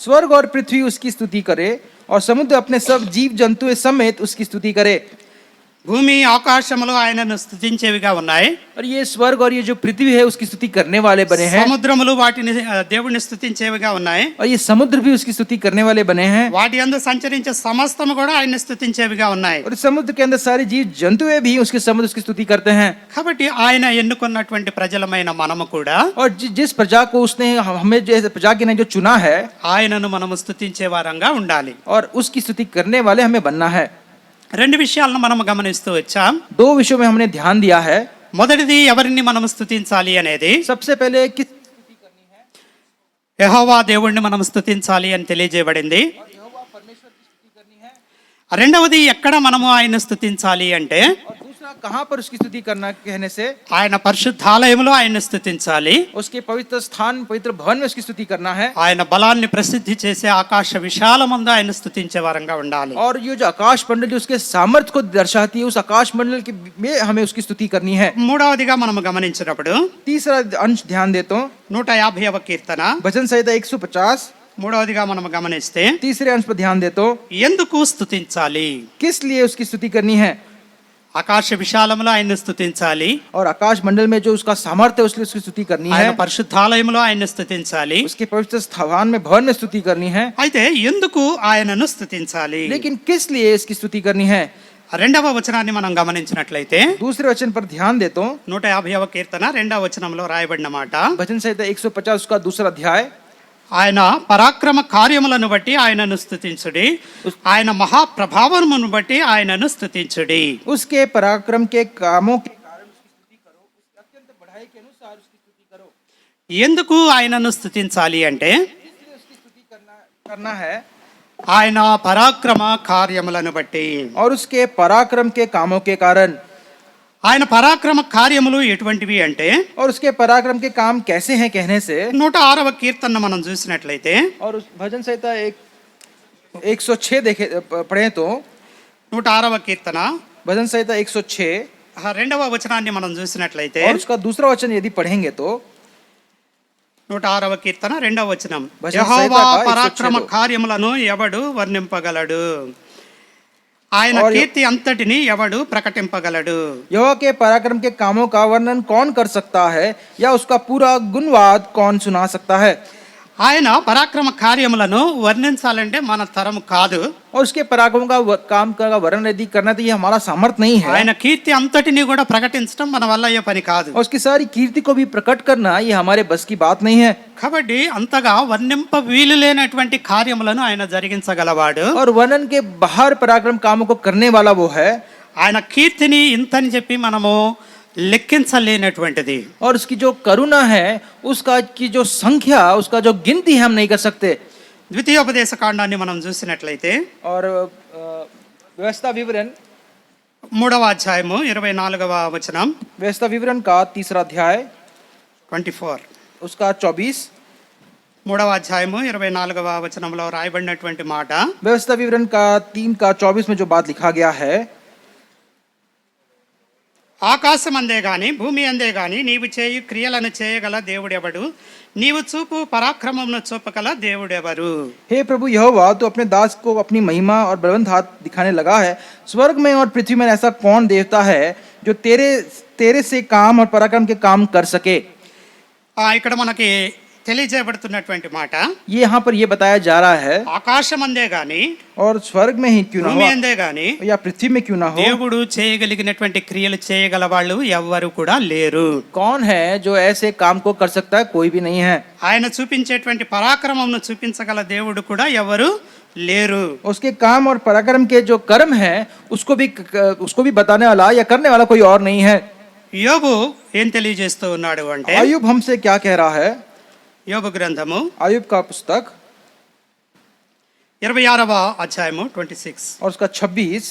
स्वर्ग और पृथ्वी उसकी स्तुति करे और समुद्र अपने सब जीव जंतु समेत उसकी स्तुति करे. భూమి ఆకాశములు ఆయనను స్తుతించేవిగా ఉన్నాయి. और ये स्वर्ग और ये जो पृथ्वी है उसकी स्तुति करने वाले बने हैं. సముద్రములు వాటిని దేవుని స్తుతించేవిగా ఉన్నాయి. और ये समुद्र भी उसकी स्तुति करने वाले बने हैं. వాటి యందు సంచరించే సమస్తము కూడా ఆయన్ని స్తుతించేవిగా ఉన్నాయి. और समुद्र के अंदर सारे जीव जंतु भी उसके समुद्र उसकी स्तुति करते हैं. కాబట్టి ఆయన ఎన్నుకున్నటువంటి ప్రజలమైన మనము కూడా और जिस प्रजा को उसने हमें जो प्रजा के ने जो चुना है, ఆయనను మనము స్తుతించే వారంగా ఉండాలి. और उसकी स्तुति करने वाले हमें बनना है. రెండు విషయాలను మనం గమనిస్తూ వచ్చాం. दो विषयों में हमने ध्यान दिया है. మొదటిది ఎవరిని మనం స్తుతించాలి అనేది, सबसे पहले किस स्तुति करनी है, యెహోవా దేవుణ్ణి మనం స్తుతించాలి అని తెలియజేయబడింది. यहोवा परमेश्वर की स्तुति करनी है. రెండవది ఎక్కడ మనము ఆయన స్తుతించాలి అంటే और दूसरा कहाँ पर उसकी स्तुति करना कहने से ఆయన పరిశుద్ధాలయంలో ఆయన స్తుతించాలి. उसके पवित्र स्थान पवित्र भवन में उसकी स्तुति करना है. ఆయన బలాన్ని ప్రసిద్ధి చేసే ఆకాశ విశాలమందు ఆయన స్తుతించే వారంగా ఉండాలి. और ये जो आकाश मंडल जो उसके सामर्थ्य को दर्शाती है, उस आकाश मंडल के में हमें उसकी स्तुति करनी है. మూడవదిగా మనము గమనించినప్పుడు तीसरा अंश ध्यान दे तो 150వ కీర్తన भजन संहिता 150 మూడవదిగా మనం గమనిస్తే तीसरे अंश पर ध्यान दे तो ఎందుకు స్తుతించాలి, किस लिए उसकी स्तुति करनी है. ఆకాశ విశాలములో ఆయన్ని స్తుతించాలి, और आकाश मंडल में जो उसका सामर्थ्य है उसकी स्तुति करनी ఆయన है. పరిశుద్ధాలయంలో ఆయన్ని స్తుతించాలి. उसके पवित्र स्थान में भवन में स्तुति करनी है. అయితే ఎందుకు ఆయనను స్తుతించాలి, लेकिन किस लिए इसकी स्तुति करनी है. రెండవ వచనాన్ని మనం గమనించినట్లయితే दूसरे वचन पर ध्यान दे तो 150వ కీర్తన రెండవ వచనంలో రాయబడిన మాట, भजन संहिता 150 उसका दूसरा अध्याय, ఆయన పరాక్రమ కార్యములను బట్టి ఆయనను స్తుతించుడి, ఆయన మహాప్రభావమును బట్టి ఆయనను స్తుతించుడి. उसके पराक्रम के कामों के कारण उसकी स्तुति करो, उसकी अत्यंत बढ़ाई के अनुसार उसकी स्तुति करो. ఎందుకు ఆయనను స్తుతించాలి అంటే इसलिए उसकी स्तुति करना है. ఆయన పరాక్రమ కార్యములను బట్టి. और उसके पराक्रम के कामों के कारण. ఆయన పరాక్రమ కార్యములు ఎటువంటివి అంటే और उसके पराक्रम के काम कैसे हैं कहने से 106వ కీర్తన మనం చూసినట్లయితే और उस भजन संहिता 106 देखे पढ़े तो 106వ కీర్తన भजन संहिता 106 రెండవ వచనాన్ని మనం చూసినట్లయితే और उसका दूसरा वचन यदि पढ़ेंगे तो 106వ కీర్తన రెండవ వచనం, భజన యెహోవా సంహిత 106 పరాక్రమ కార్యములను ఎవడు వర్ణింపగలడు, ఆయన और కీర్తి అంతటిని ఎవడు ప్రకటింపగలడు. यहोवा के पराक्रम के कामों का वर्णन कौन कर सकता है, या उसका पूरा गुणवाद कौन सुना सकता है. ఆయన పరాక్రమ కార్యములను వర్ణించాలంటే మన తరము కాదు. और उसके पराक्रम का काम का वर्णन यदि करना तो ये हमारा सामर्थ्य नहीं है. ఆయన కీర్తి అంతటిని కూడా ప్రకటించడం మన వల్ల అయ్యే పని కాదు. और उसकी सारी कीर्ति को भी प्रकट करना ये हमारे बस की बात नहीं है. కాబట్టి అంతగా వర్ణింప వీలు లేనటువంటి కార్యములను ఆయన జరిగించగలవాడు. और वर्णन के बाहर पराक्रम कामों को करने वाला वो है. ఆయన కీర్తిని ఇంతని చెప్పి మనము లెక్కించలేనటువంటిది. और उसकी जो करुणा है उसका की जो संख्या उसका जो गिनती हम नहीं कर सकते. ద్వితీయోపదేశ కాండాన్ని మనం చూసినట్లయితే और व्यवस्था विवरण 3వ అధ్యాయము 24వ వచనం, व्यवस्था विवरण का तीसरा अध्याय 24 उसका 24 3వ అధ్యాయము 24వ వచనంలో రాయబడినటువంటి మాట, व्यवस्था विवरण का 3 का 24 में जो बात लिखा गया है, ఆకాశం అందే గాని భూమి అందే గాని నీవు చేయు క్రియలను చేయగల దేవుడెవడు, నీవు చూపు పరాక్రమమును చూపగల దేవుడెవరు. हे प्रभु यहोवा तो अपने दास को अपनी महिमा और बलवंत हाथ दिखाने लगा है. स्वर्ग में और पृथ्वी में ऐसा कौन देवता है जो तेरे से काम और पराक्रम के काम कर सके. ఇక్కడ మనకి తెలియజేయబడుతున్నటువంటి మాట, ये यहाँ पर ये बताया जा रहा है, ఆకాశం అందే గాని और स्वर्ग में ही क्यों ना భూమి हो అందే గాని या पृथ्वी में क्यों ना हो, దేవుడు చేయగలిగినటువంటి క్రియలు చేయగల వాళ్ళు ఎవ్వరు కూడా లేరు. कौन है जो ऐसे काम को कर सकता है, कोई भी नहीं है. ఆయన చూపించేటువంటి పరాక్రమమును చూపించగల దేవుడు కూడా ఎవరు లేరు. उसके काम और पराक्रम के जो कर्म है उसको भी बताने वाला या करने वाला कोई और नहीं है। యోబు ఏం తెలియజేస్తూ ఉన్నాడు అంటే, अय्यूब हमसे क्या कह रहा है? యోబు గ్రంథము अय्यूब का पुस्तक 26వ అధ్యాయము 26, और उसका 26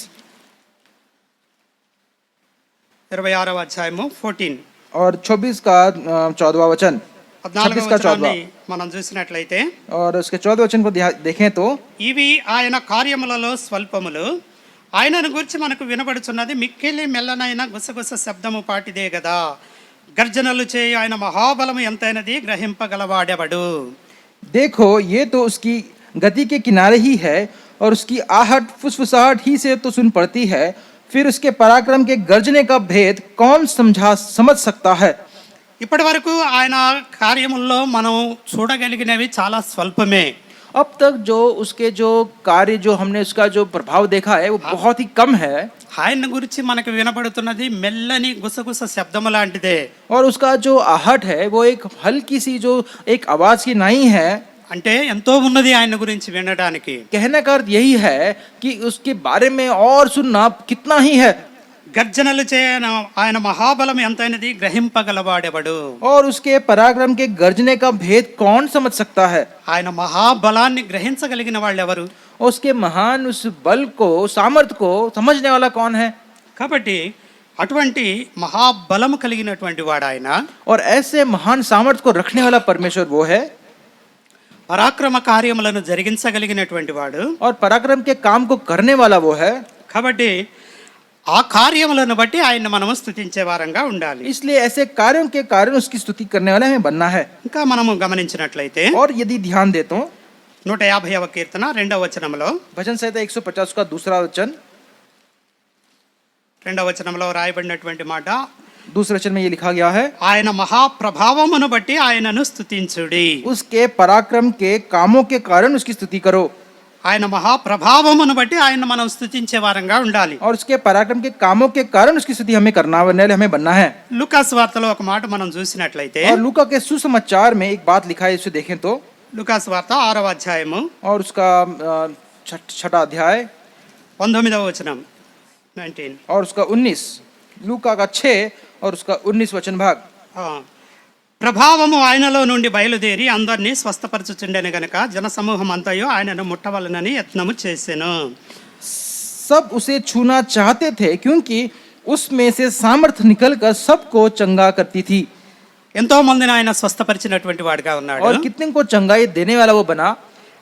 26వ అధ్యాయము 14, और 24 का 14वां वचन, 14వ 26 का 14वां వచనాన్ని మనం చూసినట్లయితే, और उसके 14वें वचन को देखें तो ఇవి ఆయన కార్యములలో స్వల్పములు, ఆయనను గురించి మనకు వినబడుచున్నది మిక్కిలి మెల్లనైన గుసగుస శబ్దము పాటిదే గదా, గర్జనలు చేయి ఆయన మహాబలము ఎంతైనది గ్రహింపగలవాడెవడు. देखो ये तो उसकी गति के किनारे ही है और उसकी आहट फुसफुसाहट ही से तो सुन पड़ती है, फिर उसके पराक्रम के गर्जने का भेद कौन समझ सकता है। ఇప్పటి వరకు ఆయన కార్యముల్లో మనం చూడగలిగినవి చాలా స్వల్పమే. अब तक जो उसके जो कार्य जो हमने उसका जो प्रभाव देखा है वो बहुत ही कम है, ఆయన గురించి మనకు వినబడుతున్నది మెల్లని గుసగుస శబ్దము లాంటిదే. और उसका जो आहट है वो एक हल्की सी जो एक आवाज की नहीं है। అంటే ఎంతో ఉన్నది ఆయన గురించి వినడానికి. कहने का अर्थ यही है कि उसके बारे में और सुनना कितना ही है। గర్జనలు చేయన ఆయన మహాబలం ఎంతైనది గ్రహింపగలవాడెవడు. और उसके पराक्रम के गर्जने का भेद कौन समझ सकता है। ఆయన మహాబలాన్ని గ్రహించగలిగిన వాళ్ళు ఎవరు? उसके महान उस बल को सामर्थ्य को समझने वाला कौन है। కాబట్టి అటువంటి మహాబలము కలిగినటువంటి వాడు ఆయన. और ऐसे महान सामर्थ्य को रखने वाला परमेश्वर वो है, పరాక్రమ కార్యములను జరిగించగలిగినటువంటి వాడు. और पराक्रम के काम को करने वाला वो है। కాబట్టి ఆ కార్యములను బట్టి ఆయన మనము స్తుతించే వారంగా ఉండాలి. इसलिए ऐसे कार्यों के कारण उसकी स्तुति करने वाले हमें बनना है। ఇంకా మనము గమనించినట్లయితే और यदि ध्यान दे तो 150వ కీర్తన 2వ వచనంలో, भजन संहिता 150 का दूसरा वचन, 2వ వచనంలో రాయబడినటువంటి మాట, दूसरे वचन में ये लिखा गया है, ఆయన మహాప్రభావమును బట్టి ఆయనను స్తుతించుడి. उसके पराक्रम के कामों के कारण उसकी स्तुति करो। ఆయన మహాప్రభావమును బట్టి ఆయన మనం స్తుతించే వారంగా ఉండాలి. और उसके पराक्रम के कामों के कारण उसकी स्तुति हमें बनना है। లూకాసు వార్తలో ఒక మాట మనం చూసినట్లయితే, और लूका के सुसमाचार में एक बात लिखा है, इसे देखें तो, లూకాసు వార్త 6వ అధ్యాయము और उसका 6वां अध्याय 19వ వచనం 19, और उसका 19, लूका का 6 और उसका 19 वचन भाग। ప్రభావము ఆయనలో నుండి బయలుదేరి అందరినీ స్వస్థపరచుచుండెను గనుక జనసమూహం అంతయు ఆయనను ముట్టవలనని యత్నము చేసెను. सब उसे छूना चाहते थे क्योंकि उसमें से सामर्थ्य निकलकर सबको चंगा करती थी। ఎంతో మందిని ఆయన స్వస్థపరిచినటువంటి వాడుగా ఉన్నాడు. और कितने को चंगाई देने वाला वो बना।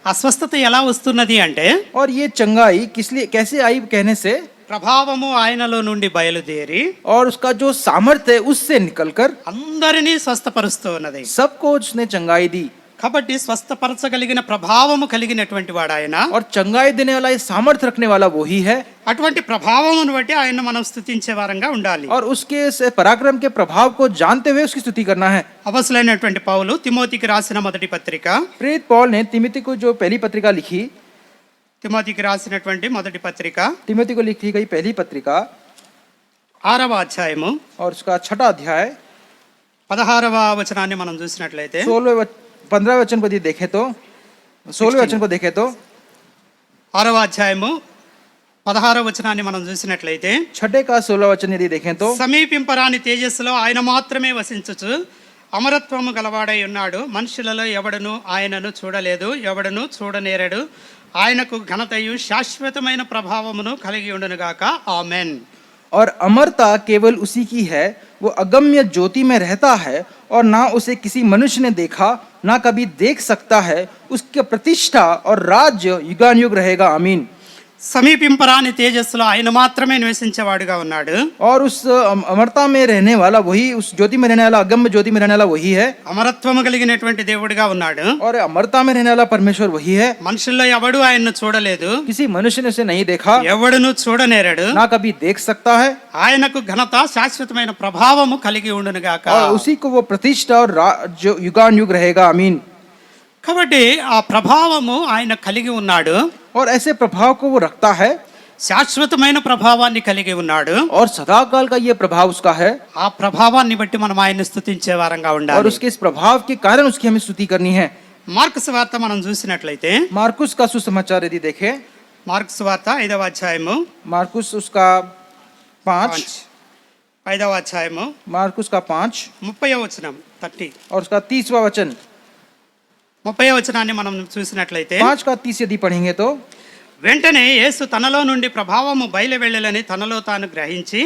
ఆ స్వస్థత ఎలా వస్తున్నది అంటే, और ये चंगाई किस लिए कैसे आई कहने से, ప్రభావము ఆయనలో నుండి బయలుదేరి और उसका जो सामर्थ्य है उससे निकलकर అందరినీ స్వస్థపరుస్తూ ఉన్నది. सबको उसने चंगाई दी। కాబట్టి స్వస్థపరచగలిగిన ప్రభావము కలిగినటువంటి వాడు ఆయన. और चंगाई देने वाला ये सामर्थ्य रखने वाला वही है। అటువంటి ప్రభావమును బట్టి ఆయన మనం స్తుతించే వారంగా ఉండాలి. और उसके इस पराक्रम के प्रभाव को जानते हुए उसकी स्तुति करना है। అపొస్తలుడైనటువంటి పౌలు తిమోతికి రాసిన మొదటి పత్రిక, प्रेरित पौल ने तिमोथी को जो पहली पत्रिका लिखी, తిమోతికి రాసినటువంటి మొదటి పత్రిక तिमोथी को लिखी गई पहली पत्रिका 6వ అధ్యాయము और उसका 6वां अध्याय 16వ వచనాన్ని మనం చూసినట్లయితే, 15वें वचन को यदि देखें तो, 16वें वचन को देखें तो, 6వ అధ్యాయము 16వ వచనాన్ని మనం చూసినట్లయితే, 6 का 16वां वचन यदि देखें तो, సమీపింపరాని తేజస్సులో ఆయన మాత్రమే వసించుచు అమరత్వము గలవాడై ఉన్నాడు, మనుషులలో ఎవడను ఆయనను చూడలేదు, ఎవడను చూడనేరడు, ఆయనకు ఘనతయు శాశ్వతమైన ప్రభావమును కలిగి ఉండునుగాక. ఆమెన్. और अमरता केवल उसी की है, वो अगम्य ज्योति में रहता है और ना उसे किसी मनुष्य ने देखा ना कभी देख सकता है, उसकी प्रतिष्ठा और राज्य युगानुयुग रहेगा। आमीन। సమీపింపరాని తేజస్సులో ఆయన మాత్రమే నివసించేవాడుగా ఉన్నాడు. और उस अमरता में रहने वाला वही, उस ज्योति में रहने वाला, अगम्य ज्योति में रहने वाला वही है। అమరత్వము కలిగినటువంటి దేవుడిగా ఉన్నాడు. और अमरता में रहने वाला परमेश्वर वही है। మనుషుల్లో ఎవడు ఆయన్ను చూడలేదు, किसी मनुष्य ने उसे नहीं देखा, ఎవడును చూడనేరడు, ना कभी देख सकता है, ఆయనకు ఘనత శాశ్వతమైన ప్రభావము కలిగి ఉండునుగాక. और उसी को वो प्रतिष्ठा और राज्य युगानुयुग रहेगा। आमीन। కాబట్టి ఆ ప్రభావము ఆయన కలిగి ఉన్నాడు. और ऐसे प्रभाव को वो रखता है, శాశ్వతమైన ప్రభావాన్ని కలిగి ఉన్నాడు. और सदाकाल का ये प्रभाव उसका है। ఆ ప్రభావాన్ని బట్టి మనం ఆయన్ని స్తుతించే వారంగా और ఉండాలి. उसके इस प्रभाव के कारण उसकी हमें स्तुति करनी है। మార్కు సువార్త మనం చూసినట్లయితే मार्कुस का सुसमाचार यदि देखें, మార్కు సువార్త 5వ అధ్యాయము मार्कुस उसका 5, 5వ అధ్యాయము मार्कुस का 5 30వ వచనం 30 और उसका 30वां वचन, 30వ వచనాన్ని మనం చూసినట్లయితే 5 का 30 यदि पढ़ेंगे तो వెంటనే యేసు తనలో నుండి ప్రభావము బయలు వెళ్ళలని తనలో తాను గ్రహించి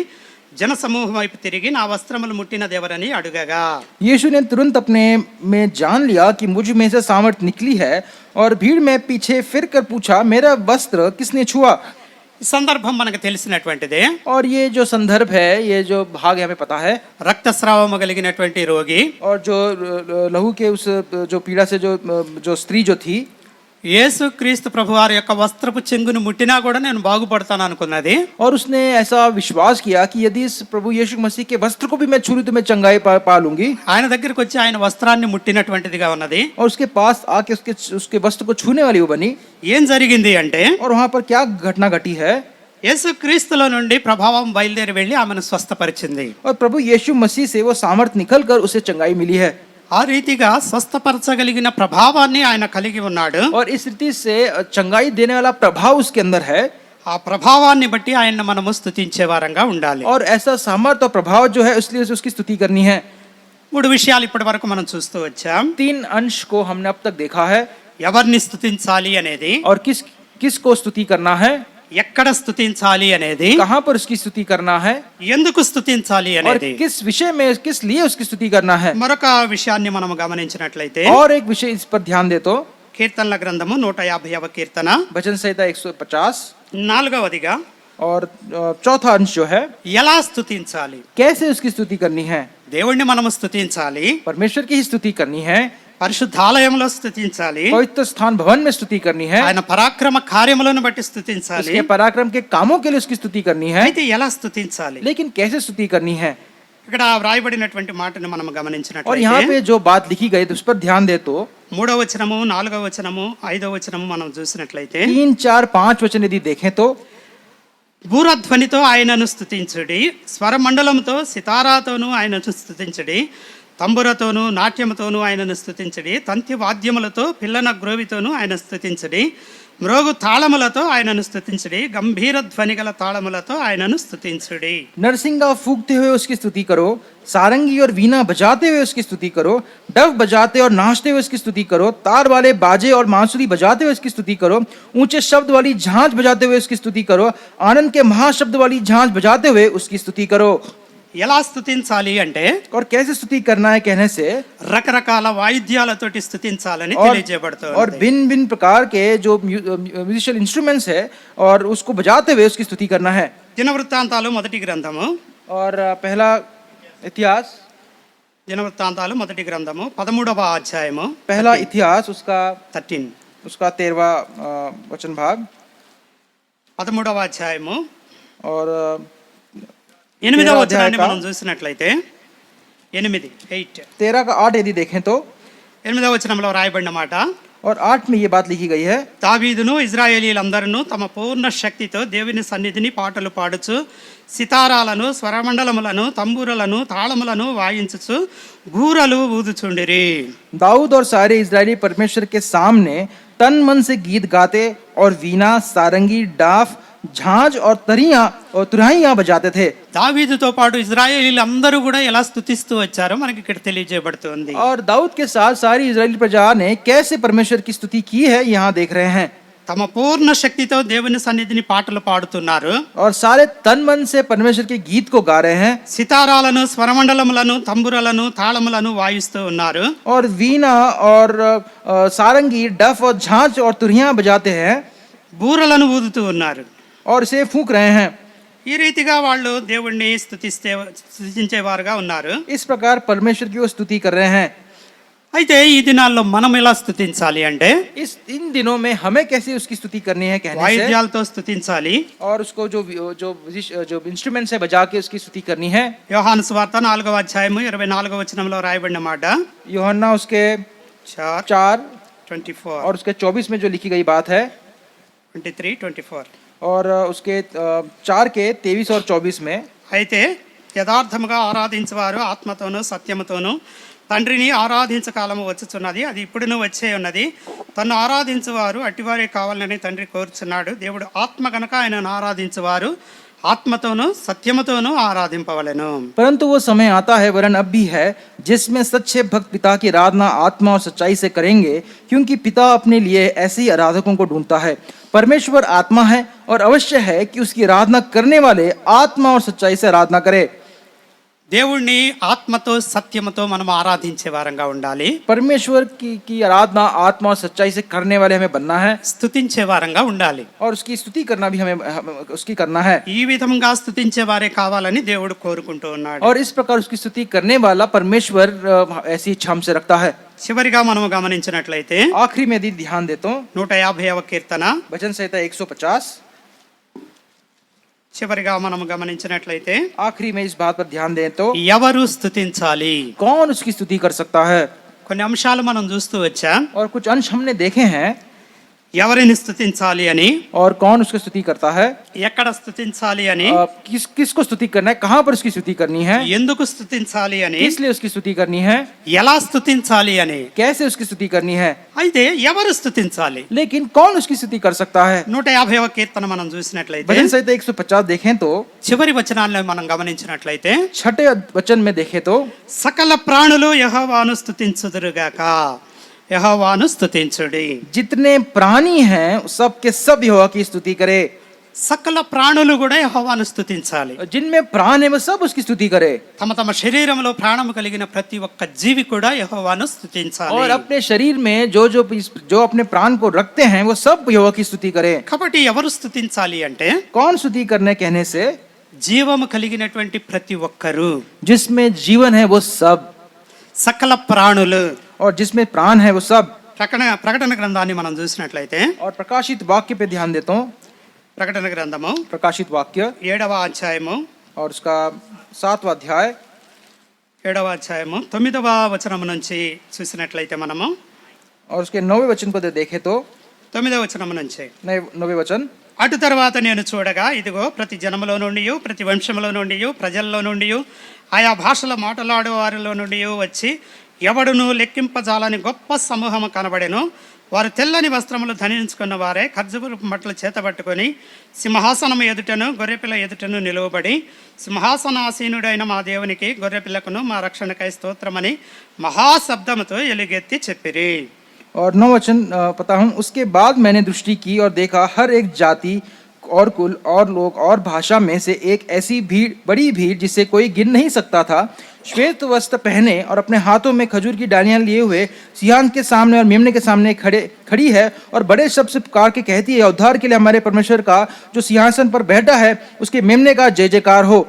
జనసమూహం వైపు తిరిగి నా వస్త్రములు ముట్టినదెవరని అడుగగా यीशु ने तुरंत अपने में जान लिया कि मुझ में से सामर्थ निकली है और भीड़ में पीछे फिर कर पूछा, मेरा वस्त्र किसने छुआ? ఈ సందర్భం మనకు తెలిసినటువంటిదే. और ये जो संदर्भ है, ये जो भाग हमें पता है, రక్తస్రావము కలిగినటువంటి రోగి और जो लहू के उस जो पीड़ा से जो स्त्री जो थी, యేసు క్రీస్తు ప్రభువారి యొక్క వస్త్రపు చెంగును ముట్టినా కూడా నేను బాగుపడతాను అనుకున్నది. और उसने ऐसा विश्वास किया कि यदि इस प्रभु यीशु मसीह के वस्त्र को भी मैं छू लूं तो मैं चंगाई पा लूंगी. ఆయన దగ్గరికి వచ్చి ఆయన వస్త్రాన్ని ముట్టినటువంటిదిగా ఉన్నది. और उसके पास आके उसके वस्त्र को छूने वाली वो बनी. ఏం జరిగింది అంటే और वहां पर क्या घटना घटी है? యేసు క్రీస్తులో నుండి ప్రభావం బయలుదేరి వెళ్ళి ఆమెను స్వస్థపరిచింది. और प्रभु यीशु मसीह से वो सामर्थ निकल कर उसे चंगाई मिली है. ఆ రీతిగా స్వస్థపరచగలిగిన ప్రభావాన్ని ఆయన కలిగి ఉన్నాడు. और इस रीति से चंगाई देने वाला प्रभाव उसके अंदर है. ఆ ప్రభావాన్ని బట్టి ఆయన్ని మనము స్తుతించే వారంగా ఉండాలి. और ऐसा सामर्थ और प्रभाव जो है इसलिए उसकी स्तुति करनी है. మూడు విషయాలు ఇప్పటి వరకు మనం చూస్తూ వచ్చాం. 3 अंश को हमने अब तक देखा है. ఎవరిని స్తుతించాలి అనేది, और किस को स्तुति करना है, ఎక్కడ స్తుతించాలి అనేది, कहां पर उसकी स्तुति करना है, ఎందుకు స్తుతించాలి और అనేది. किस विषय में किस लिए उसकी स्तुति करना है. మరొక విషయాన్ని మనం గమనించినట్లయితే और एक विषय इस पर ध्यान दे तो కీర్తనల గ్రంథము 150వ కీర్తన भजन संहिता 150 4వదిగా और चौथा अंश जो है, ఎలా స్తుతించాలి, कैसे उसकी स्तुति करनी है. దేవుణ్ణి మనము స్తుతించాలి, परमेश्वर की ही स्तुति करनी है, పరిశుద్ధాలయంలో స్తుతించాలి, पवित्र स्थान भवन में स्तुति करनी है, ఆయన పరాక్రమ కార్యములను బట్టి స్తుతించాలి. उसके पराक्रम के कामों के लिए उसकी स्तुति करनी है. అయితే ఎలా స్తుతించాలి? लेकिन कैसे स्तुति करनी है. ఇక్కడ వ్రాయబడినటువంటి మాటను మనం और यहाँ గమనించినట్లయితే पे जो बात लिखी गई उस पर ध्यान दे तो 3వ వచనము 4వ వచనము 5వ వచనము మనం చూసినట్లయితే 3, 4, 5 वचन यदि देखें तो భూరధ్వనితో ఆయనను స్తుతించుడి, స్వరమండలంతో సితారాతోనూ ఆయనను స్తుతించుడి, తంబురతోనూ నాట్యముతోనూ ఆయనను స్తుతించుడి, తంతి వాద్యములతో పిల్లన గ్రోవితోనూ ఆయన స్తుతించుడి, మ్రోగు తాళములతో ఆయనను స్తుతించుడి, గంభీర ధ్వని గల తాళములతో ఆయనను స్తుతించుడి. नरसिंगा फूंकते हुए उसकी स्तुति करो, सारंगी और वीणा बजाते हुए उसकी स्तुति करो, डफ बजाते और नाचते हुए उसकी स्तुति करो, तार वाले बाजे और बांसुरी बजाते हुए उसकी स्तुति करो, ऊंचे शब्द वाली झांझ बजाते हुए उसकी स्तुति करो, आनंद के महाशब्द वाली झांझ बजाते हुए उसकी स्तुति करो. ఎలా స్తుతించాలి అంటే और कैसे स्तुति करना है कहने से, రకరకాల వాయిద్యాలతోటి స్తుతించాలని और తెలియజేయబడుతుంది. भिन्न भिन्न प्रकार के जो म्यूजिशियल इंस्ट्रूमेंट्स है और उसको बजाते हुए उसकी स्तुति करना है. దినవృత్తాంతాలు మొదటి గ్రంథము और पहला इतिहास, దినవృత్తాంతాలు మొదటి గ్రంథము 13వ అధ్యాయము पहला इतिहास उसका 13 उसका 13वां वचन भाग 13వ అధ్యాయము और 8వ వచనాన్ని మనం చూసినట్లయితే 8 13 का 8 यदि देखें तो 8వ వచనంలో రాయబడిన మాట, और 8 में ये बात लिखी गई है, దావీదును ఇశ్రాయేలీలందరూ తమ పూర్ణ శక్తితో దేవుని సన్నిధిని పాటలు పాడుచు సితారాలను స్వరమండలములను తంబూరలను తాళములను వాయించుచు బూరలు ఊదుచుండిరి. दाऊद और सारे इजरायली परमेश्वर के सामने तन मन से गीत गाते और वीणा, सारंगी, डाफ, झांझ और तरियां और तुरहियां बजाते थे. దావీదుతో పాటు ఇశ్రాయేలీలందరూ కూడా ఎలా స్తుతిస్తూ వచ్చారో మనకి ఇక్కడ తెలియజేయబడుతుంది. और दाऊद के साथ सारी इजरायली प्रजा ने कैसे परमेश्वर की स्तुति की है यहाँ देख रहे हैं. తమ పూర్ణ శక్తితో దేవుని సన్నిధిని పాటలు పాడుతున్నారు. और सारे तन मन से परमेश्वर के गीत को गा रहे हैं. సితారాలను స్వరమండలములను తంబురలను తాళములను వాయిస్తూ ఉన్నారు. और वीणा और सारंगी, डफ और झांझ और तुरहियां बजाते हैं బూరలను ఊదుతూ ఉన్నారు. और इसे फूंक रहे हैं. ఈ రీతిగా వాళ్ళు దేవుణ్ణి స్తుతించేవారుగా ఉన్నారు. इस प्रकार परमेश्वर की वो स्तुति कर रहे हैं. అయితే ఈ దినాల్లో మనం ఎలా స్తుతించాలి అంటే इन दिनों में हमें कैसे उसकी स्तुति करनी है कहने से, వాయిద్యాలతో స్తుతించాలి. और उसको जो इंस्ट्रूमेंट्स है बजा के उसकी स्तुति करनी है. యోహాను సువార్త 4వ అధ్యాయము 24వ వచనంలో రాయబడిన మాట यूहन्ना उसके 4:24 और उसके 24 में जो लिखी गई बात है, 23:24 और उसके 4 के 23 और 24 में, అయితే యథార్థముగా ఆరాధించేవారు ఆత్మతోనూ సత్యముతోనూ తండ్రిని ఆరాధించ కాలము వచ్చుచున్నది, అది ఇప్పుడును వచ్చే ఉన్నది. తన్ను ఆరాధించువారు అట్టివారే కావాలని తండ్రి కోరుచున్నాడు. దేవుడు ఆత్మ కనుక ఆయనను ఆరాధించువారు ఆత్మతోనూ సత్యముతోనూ ఆరాధింపవలెను. परंतु वो समय आता है, वरन अब भी है, जिसमें सच्चे भक्त पिता की आराधना आत्मा और सच्चाई से करेंगे, क्योंकि पिता अपने लिए ऐसे ही आराधकों को ढूंढता है। परमेश्वर आत्मा है और अवश्य है कि उसकी आराधना करने वाले आत्मा और सच्चाई से आराधना करे। దేవుణ్ణి ఆత్మతో సత్యముతో మనం ఆరాధించే వారంగా ఉండాలి. परमेश्वर की आराधना आत्मा और सच्चाई से करने वाले हमें बनना है, స్తుతించే వారంగా ఉండాలి. और उसकी स्तुति करना भी हमें उसकी करना है। ఈ విధంగా స్తుతించే వారే కావాలని దేవుడు కోరుకుంటూ ఉన్నాడు. और इस प्रकार उसकी स्तुति करने वाला परमेश्वर ऐसी इच्छा हमसे रखता है। చివరిగా మనము గమనించినట్లయితే आखिरी में यदि ध्यान देता हूँ, 150వ కీర్తన भजन संहिता 150, చివరిగా మనము గమనించినట్లయితే आखिरी में इस बात पर ध्यान दें तो ఎవరు స్తుతించాలి? कौन उसकी स्तुति कर सकता है। కొన్ని అంశాలు మనం చూస్తూ వచ్చాం. और कुछ अंश हमने देखे हैं, ఎవరిని స్తుతించాలి అని, और कौन उसकी स्तुति करता है, ఎక్కడ స్తుతించాలి అని, किसको स्तुति करना है, कहाँ पर उसकी स्तुति करनी है, ఎందుకు స్తుతించాలి అని, किस लिए उसकी स्तुति करनी है, ఎలా స్తుతించాలి అని. कैसे उसकी स्तुति करनी है। అయితే ఎవరు స్తుతించాలి? लेकिन कौन उसकी स्तुति कर सकता है। 150వ కీర్తన మనం చూసినట్లయితే भजन संहिता 150 देखें तो చివరి వచనాలను మనం గమనించినట్లయితే छठे वचन में देखें तो సకల ప్రాణులు యెహోవాను స్తుతించుదురుగాక, యెహోవాను స్తుతించుడి. जितने प्राणी हैं सब के सब यहोवा की स्तुति करे। సకల ప్రాణులు కూడా యెహోవాను స్తుతించాలి. जिनमें प्राण है वो सब उसकी स्तुति करे, తమ తమ శరీరంలో ప్రాణము కలిగిన ప్రతి ఒక్క జీవి కూడా యెహోవాను స్తుతించాలి. और अपने शरीर में जो अपने प्राण को रखते हैं वो सब यहोवा की स्तुति करे। కాబట్టి ఎవరు స్తుతించాలి అంటే कौन स्तुति करने कहने से, జీవము కలిగినటువంటి ప్రతి ఒక్కరు, जिसमें जीवन है वो सब, సకల ప్రాణులు. और जिसमें प्राण है वो सब। ప్రకటన గ్రంథాన్ని మనం చూసినట్లయితే और प्रकाशित वाक्य पे ध्यान देता हूँ, ప్రకటన గ్రంథము प्रकाशित वाक्य 7వ అధ్యాయము और उसका 7वां अध्याय 7వ అధ్యాయము 9వ వచనము నుంచి చూసినట్లయితే మనము और उसके 9वें वचन को देखें तो 9వ వచనము నుంచి 9वें वचन, అటు తర్వాత నేను చూడగా ఇదిగో ప్రతి జనములో నుండి ప్రతి వంశములో నుండి ప్రజల్లో నుండి ఆయా భాషలో మాట్లాడే వారిలో నుండి వచ్చి ఎవడును లెక్కింపజాలని గొప్ప సమూహము కనబడెను. వారు తెల్లని వస్త్రములు ధరించుకున్న వారే ఖర్జూర మట్టలు చేతబట్టుకొని సింహాసనము ఎదుటను గొర్రెపిల్ల ఎదుటను నిలువబడి, సింహాసనాసీనుడైన మా దేవునికి గొర్రెపిల్లకును మా రక్షణకై స్తోత్రమని మహాశబ్దముతో ఎలుగెత్తి చెప్పిరి. और 9 वचन पता हूँ, उसके बाद मैंने दृष्टि की और देखा हर एक जाति और कुल और लोग और भाषा में से एक ऐसी भीड़, बड़ी भीड़ जिसे कोई गिन नहीं सकता था, श्वेत वस्त्र पहने और अपने हाथों में खजूर की डालियां लिए हुए सिंहासन के सामने और मेमने के सामने खड़ी है, और बड़े शब्द से पुकार के कहती है, उद्धार के लिए हमारे परमेश्वर का जो सिंहासन पर बैठा है उसके मेमने का जय जयकार हो।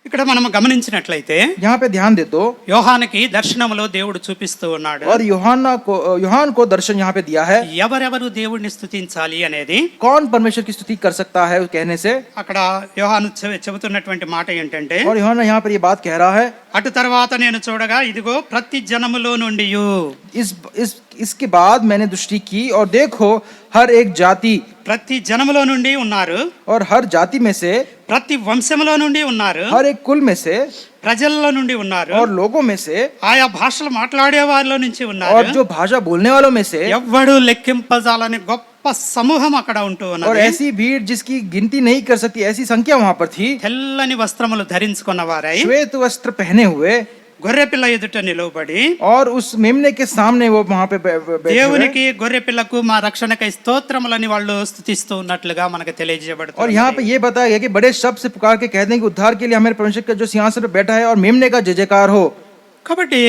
ఇక్కడ మనం గమనించినట్లయితే यहाँ पे ध्यान दे तो యోహానికి దర్శనములో దేవుడు చూపిస్తూ ఉన్నాడు. और యోహాन को दर्शन यहाँ पे दिया है। ఎవరెవరు దేవుడిని స్తుతించాలి అనేది, कौन परमेश्वर की स्तुति कर सकता है कहने से, అక్కడ యోహాను చెబుతున్నటువంటి మాట ఏంటంటే, और యోహాन यहाँ पर ये बात कह रहा है, అటు తర్వాత నేను చూడగా ఇదిగో ప్రతి జనములో నుండి इसके बाद मैंने दृष्टि की और देखो हर एक जाति, ప్రతి జనములో నుండి ఉన్నారు, और हर जाति में से, ప్రతి వంశములో నుండి ఉన్నారు, हर एक कुल में से, ప్రజల్లో నుండి ఉన్నారు, और लोगों में से, ఆయా భాషలు మాట్లాడే వారిలో నుంచి और ఉన్నారు, जो भाषा बोलने वालों में से, ఎవ్వడు లెక్కింపజాలని గొప్ప సమూహం అక్కడ ఉంటూ और ఉన్నది. ऐसी भीड़ जिसकी गिनती नहीं कर सकती ऐसी संख्या वहां पर थी। తెల్లని వస్త్రములు ధరించుకున్న వారై श्वेत वस्त्र पहने हुए గొర్రెపిల్ల ఎదుట నిలవబడి, और उस मेमने के सामने वो वहां पे बैठे हुए, దేవునికి గొర్రెపిల్లకు మా రక్షణకై స్తోత్రములని వాళ్ళు స్తుతిస్తూ ఉన్నట్లుగా మనకు और తెలియజేయబడుతుంది. यहाँ पे ये बताया गया कि बड़े शब्द से पुकार के कहते हैं कि उद्धार के लिए हमारे परमेश्वर का जो सिंहासन पर बैठा है और मेमने का जय जयकार हो। కాబట్టి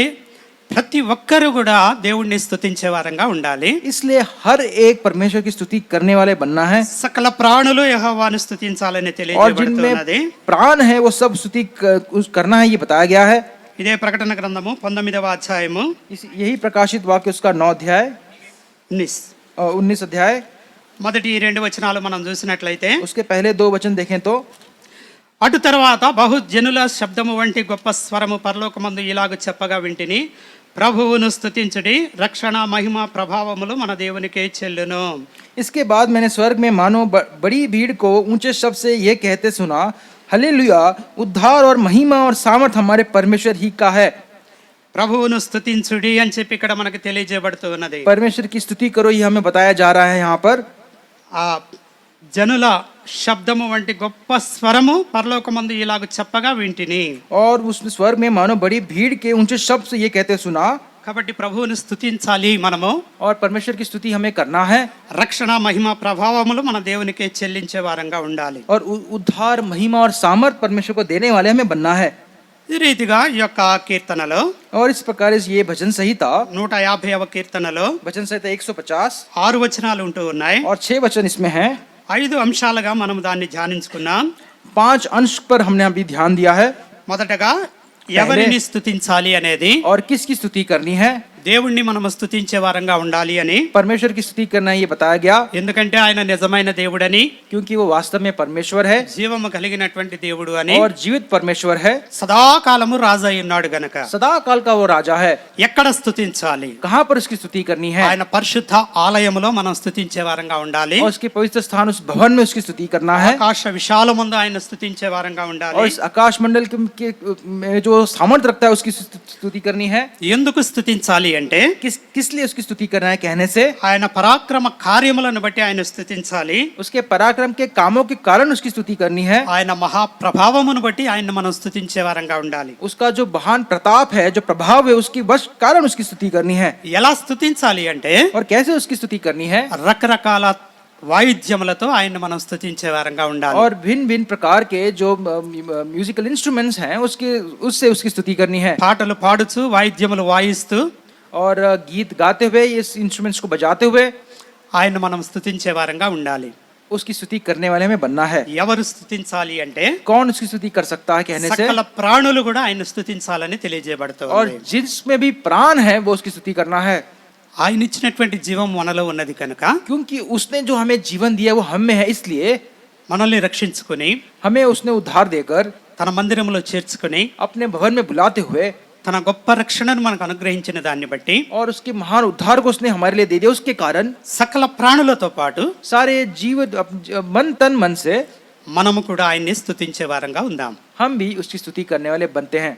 ప్రతి ఒక్కరు కూడా దేవుణ్ణి స్తుతించే వారంగా ఉండాలి. इसलिए हर एक परमेश्वर की स्तुति करने वाले बनना है, సకల ప్రాణులు యెహోవాను స్తుతించాలని और తెలియజేయబడుతున్నది. जिनमें प्राण है वो सब स्तुति करना है, ये बताया गया है। ఇదే ప్రకటన గ్రంథము 19వ అధ్యాయము यही प्रकाशित वाक्य उसका 9 अध्याय 19 अध्याय మొదటి 2 వచనాలు మనం చూసినట్లయితే, उसके पहले 2 वचन देखें तो, అటు తర్వాత బహుజనుల శబ్దము వంటి గొప్ప స్వరము పరలోకమందు ఇలాగ చెప్పగా వింటిని, ప్రభువును స్తుతించుడి, రక్షణ మహిమ ప్రభావములు మన దేవునికే చెల్లును. इसके बाद मैंने स्वर्ग में मानो बड़ी भीड़ को ऊंचे शब्द से ये कहते सुना, हालेलुया, उद्धार और महिमा और सामर्थ हमारे परमेश्वर ही का है। ప్రభువును స్తుతించుడి అని చెప్పి ఇక్కడ మనకి తెలియజేయబడుతూ ఉన్నది. परमेश्वर की स्तुति करो, ये हमें बताया जा रहा है यहाँ पर। ఆ జనుల శబ్దము వంటి గొప్ప స్వరము పరలోకమందు ఇలాగ చెప్పగా వింటిని. और उस स्वर में मानो बड़ी भीड़ के ऊंचे शब्द से ये कहते सुना। కాబట్టి ప్రభువును స్తుతించాలి మనము. और परमेश्वर की स्तुति हमें करना है రక్షణ మహిమ ప్రభావములు మన దేవునికే చెల్లించే వారంగా ఉండాలి. और उद्धार महिमा और सामर्थ परमेश्वर को देने वाले हमें बनना है। ఈ రీతిగా ఈ యొక్క కీర్తనలో और इस प्रकार इस ये भजन संहिता 150వ కీర్తనలో भजन संहिता 150 6 వచనాలు ఉంటూ ఉన్నాయి. और 6 वचन इसमें हैं। 5 అంశాలుగా మనం దాన్ని ధ్యానించుకున్నాం. 5 अंश पर हमने अभी ध्यान दिया है। మొదటగా ఎవరిని స్తుతించాలి అనేది, और किसकी स्तुति करनी है। దేవుణ్ణి మనము స్తుతించే వారంగా ఉండాలి అని. परमेश्वर की स्तुति करना ये बताया गया, ఎందుకంటే ఆయన నిజమైన దేవుడని, क्योंकि वो वास्तव में परमेश्वर है జీవము కలిగినటువంటి దేవుడు అని, और जीवित परमेश्वर है, సదాకాలము రాజు అయి ఉన్నాడు గనక सदा काल का वो राजा है। ఎక్కడ స్తుతించాలి? कहाँ पर उसकी स्तुति करनी है। ఆయన పరిశుద్ధ ఆలయములో మనం స్తుతించే వారంగా ఉండాలి. और उसके पवित्र स्थान उस भवन में उसकी स्तुति करना है। ఆకాశ విశాలముందు ఆయన స్తుతించే వారంగా और ఉండాలి. इस आकाश मंडल के में जो सामर्थ्य रखता है उसकी स्तुति करनी है। ఎందుకు స్తుతించాలి అంటే किस लिए उसकी स्तुति करना है कहने से, ఆయన పరాక్రమ కార్యములను బట్టి ఆయన స్తుతించాలి. उसके पराक्रम के कामों के कारण उसकी स्तुति करनी है। ఆయన మహాప్రభావమును బట్టి ఆయన మనం స్తుతించే వారంగా ఉండాలి. उसका जो महान प्रताप है, जो प्रभाव है, उसकी वश कारण उसकी स्तुति करनी है। ఎలా స్తుతించాలి అంటే और कैसे उसकी स्तुति करनी है। రకరకాల వాయిద్యములతో ఆయన మనం స్తుతించే వారంగా ఉండాలి. और भिन्न भिन्न प्रकार के जो म्यूजिकल इंस्ट्रूमेंट्स हैं उससे उसकी स्तुति करनी है। పాటలు పాడుచు వాయిద్యములు వాయిస్తూ और गीत गाते हुए, इस इंस्ट्रूमेंट्स को बजाते हुए ఆయన మనం స్తుతించే వారంగా ఉండాలి. उसकी स्तुति करने वाले में बनना है। ఎవరు స్తుతించాలి అంటే कौन उसकी स्तुति कर सकता है कहने से, సకల ప్రాణులు కూడా ఆయన స్తుతించాలని తెలియజేయబడుతుంది. और जिसमें भी प्राण है वो उसकी स्तुति करना है। ఆయన ఇచ్చినటువంటి జీవం మనలో ఉన్నది కనుక क्योंकि उसने जो हमें जीवन दिया वो हम में है, इसलिए మనల్ని రక్షించుకుని हमें उसने उद्धार देकर తన మందిరంలో చేర్చుకుని अपने भवन में बुलाते हुए తన గొప్ప రక్షణను మనకు అనుగ్రహించిన దాన్ని బట్టి और उसके महान उद्धार को उसने हमारे लिए दे दिया, उसके कारण సకల ప్రాణులతో పాటు सारे जीव मन तन मन से మనము కూడా ఆయన్ని స్తుతించే వారంగా ఉందాం. हम भी उसकी स्तुति करने वाले बनते हैं.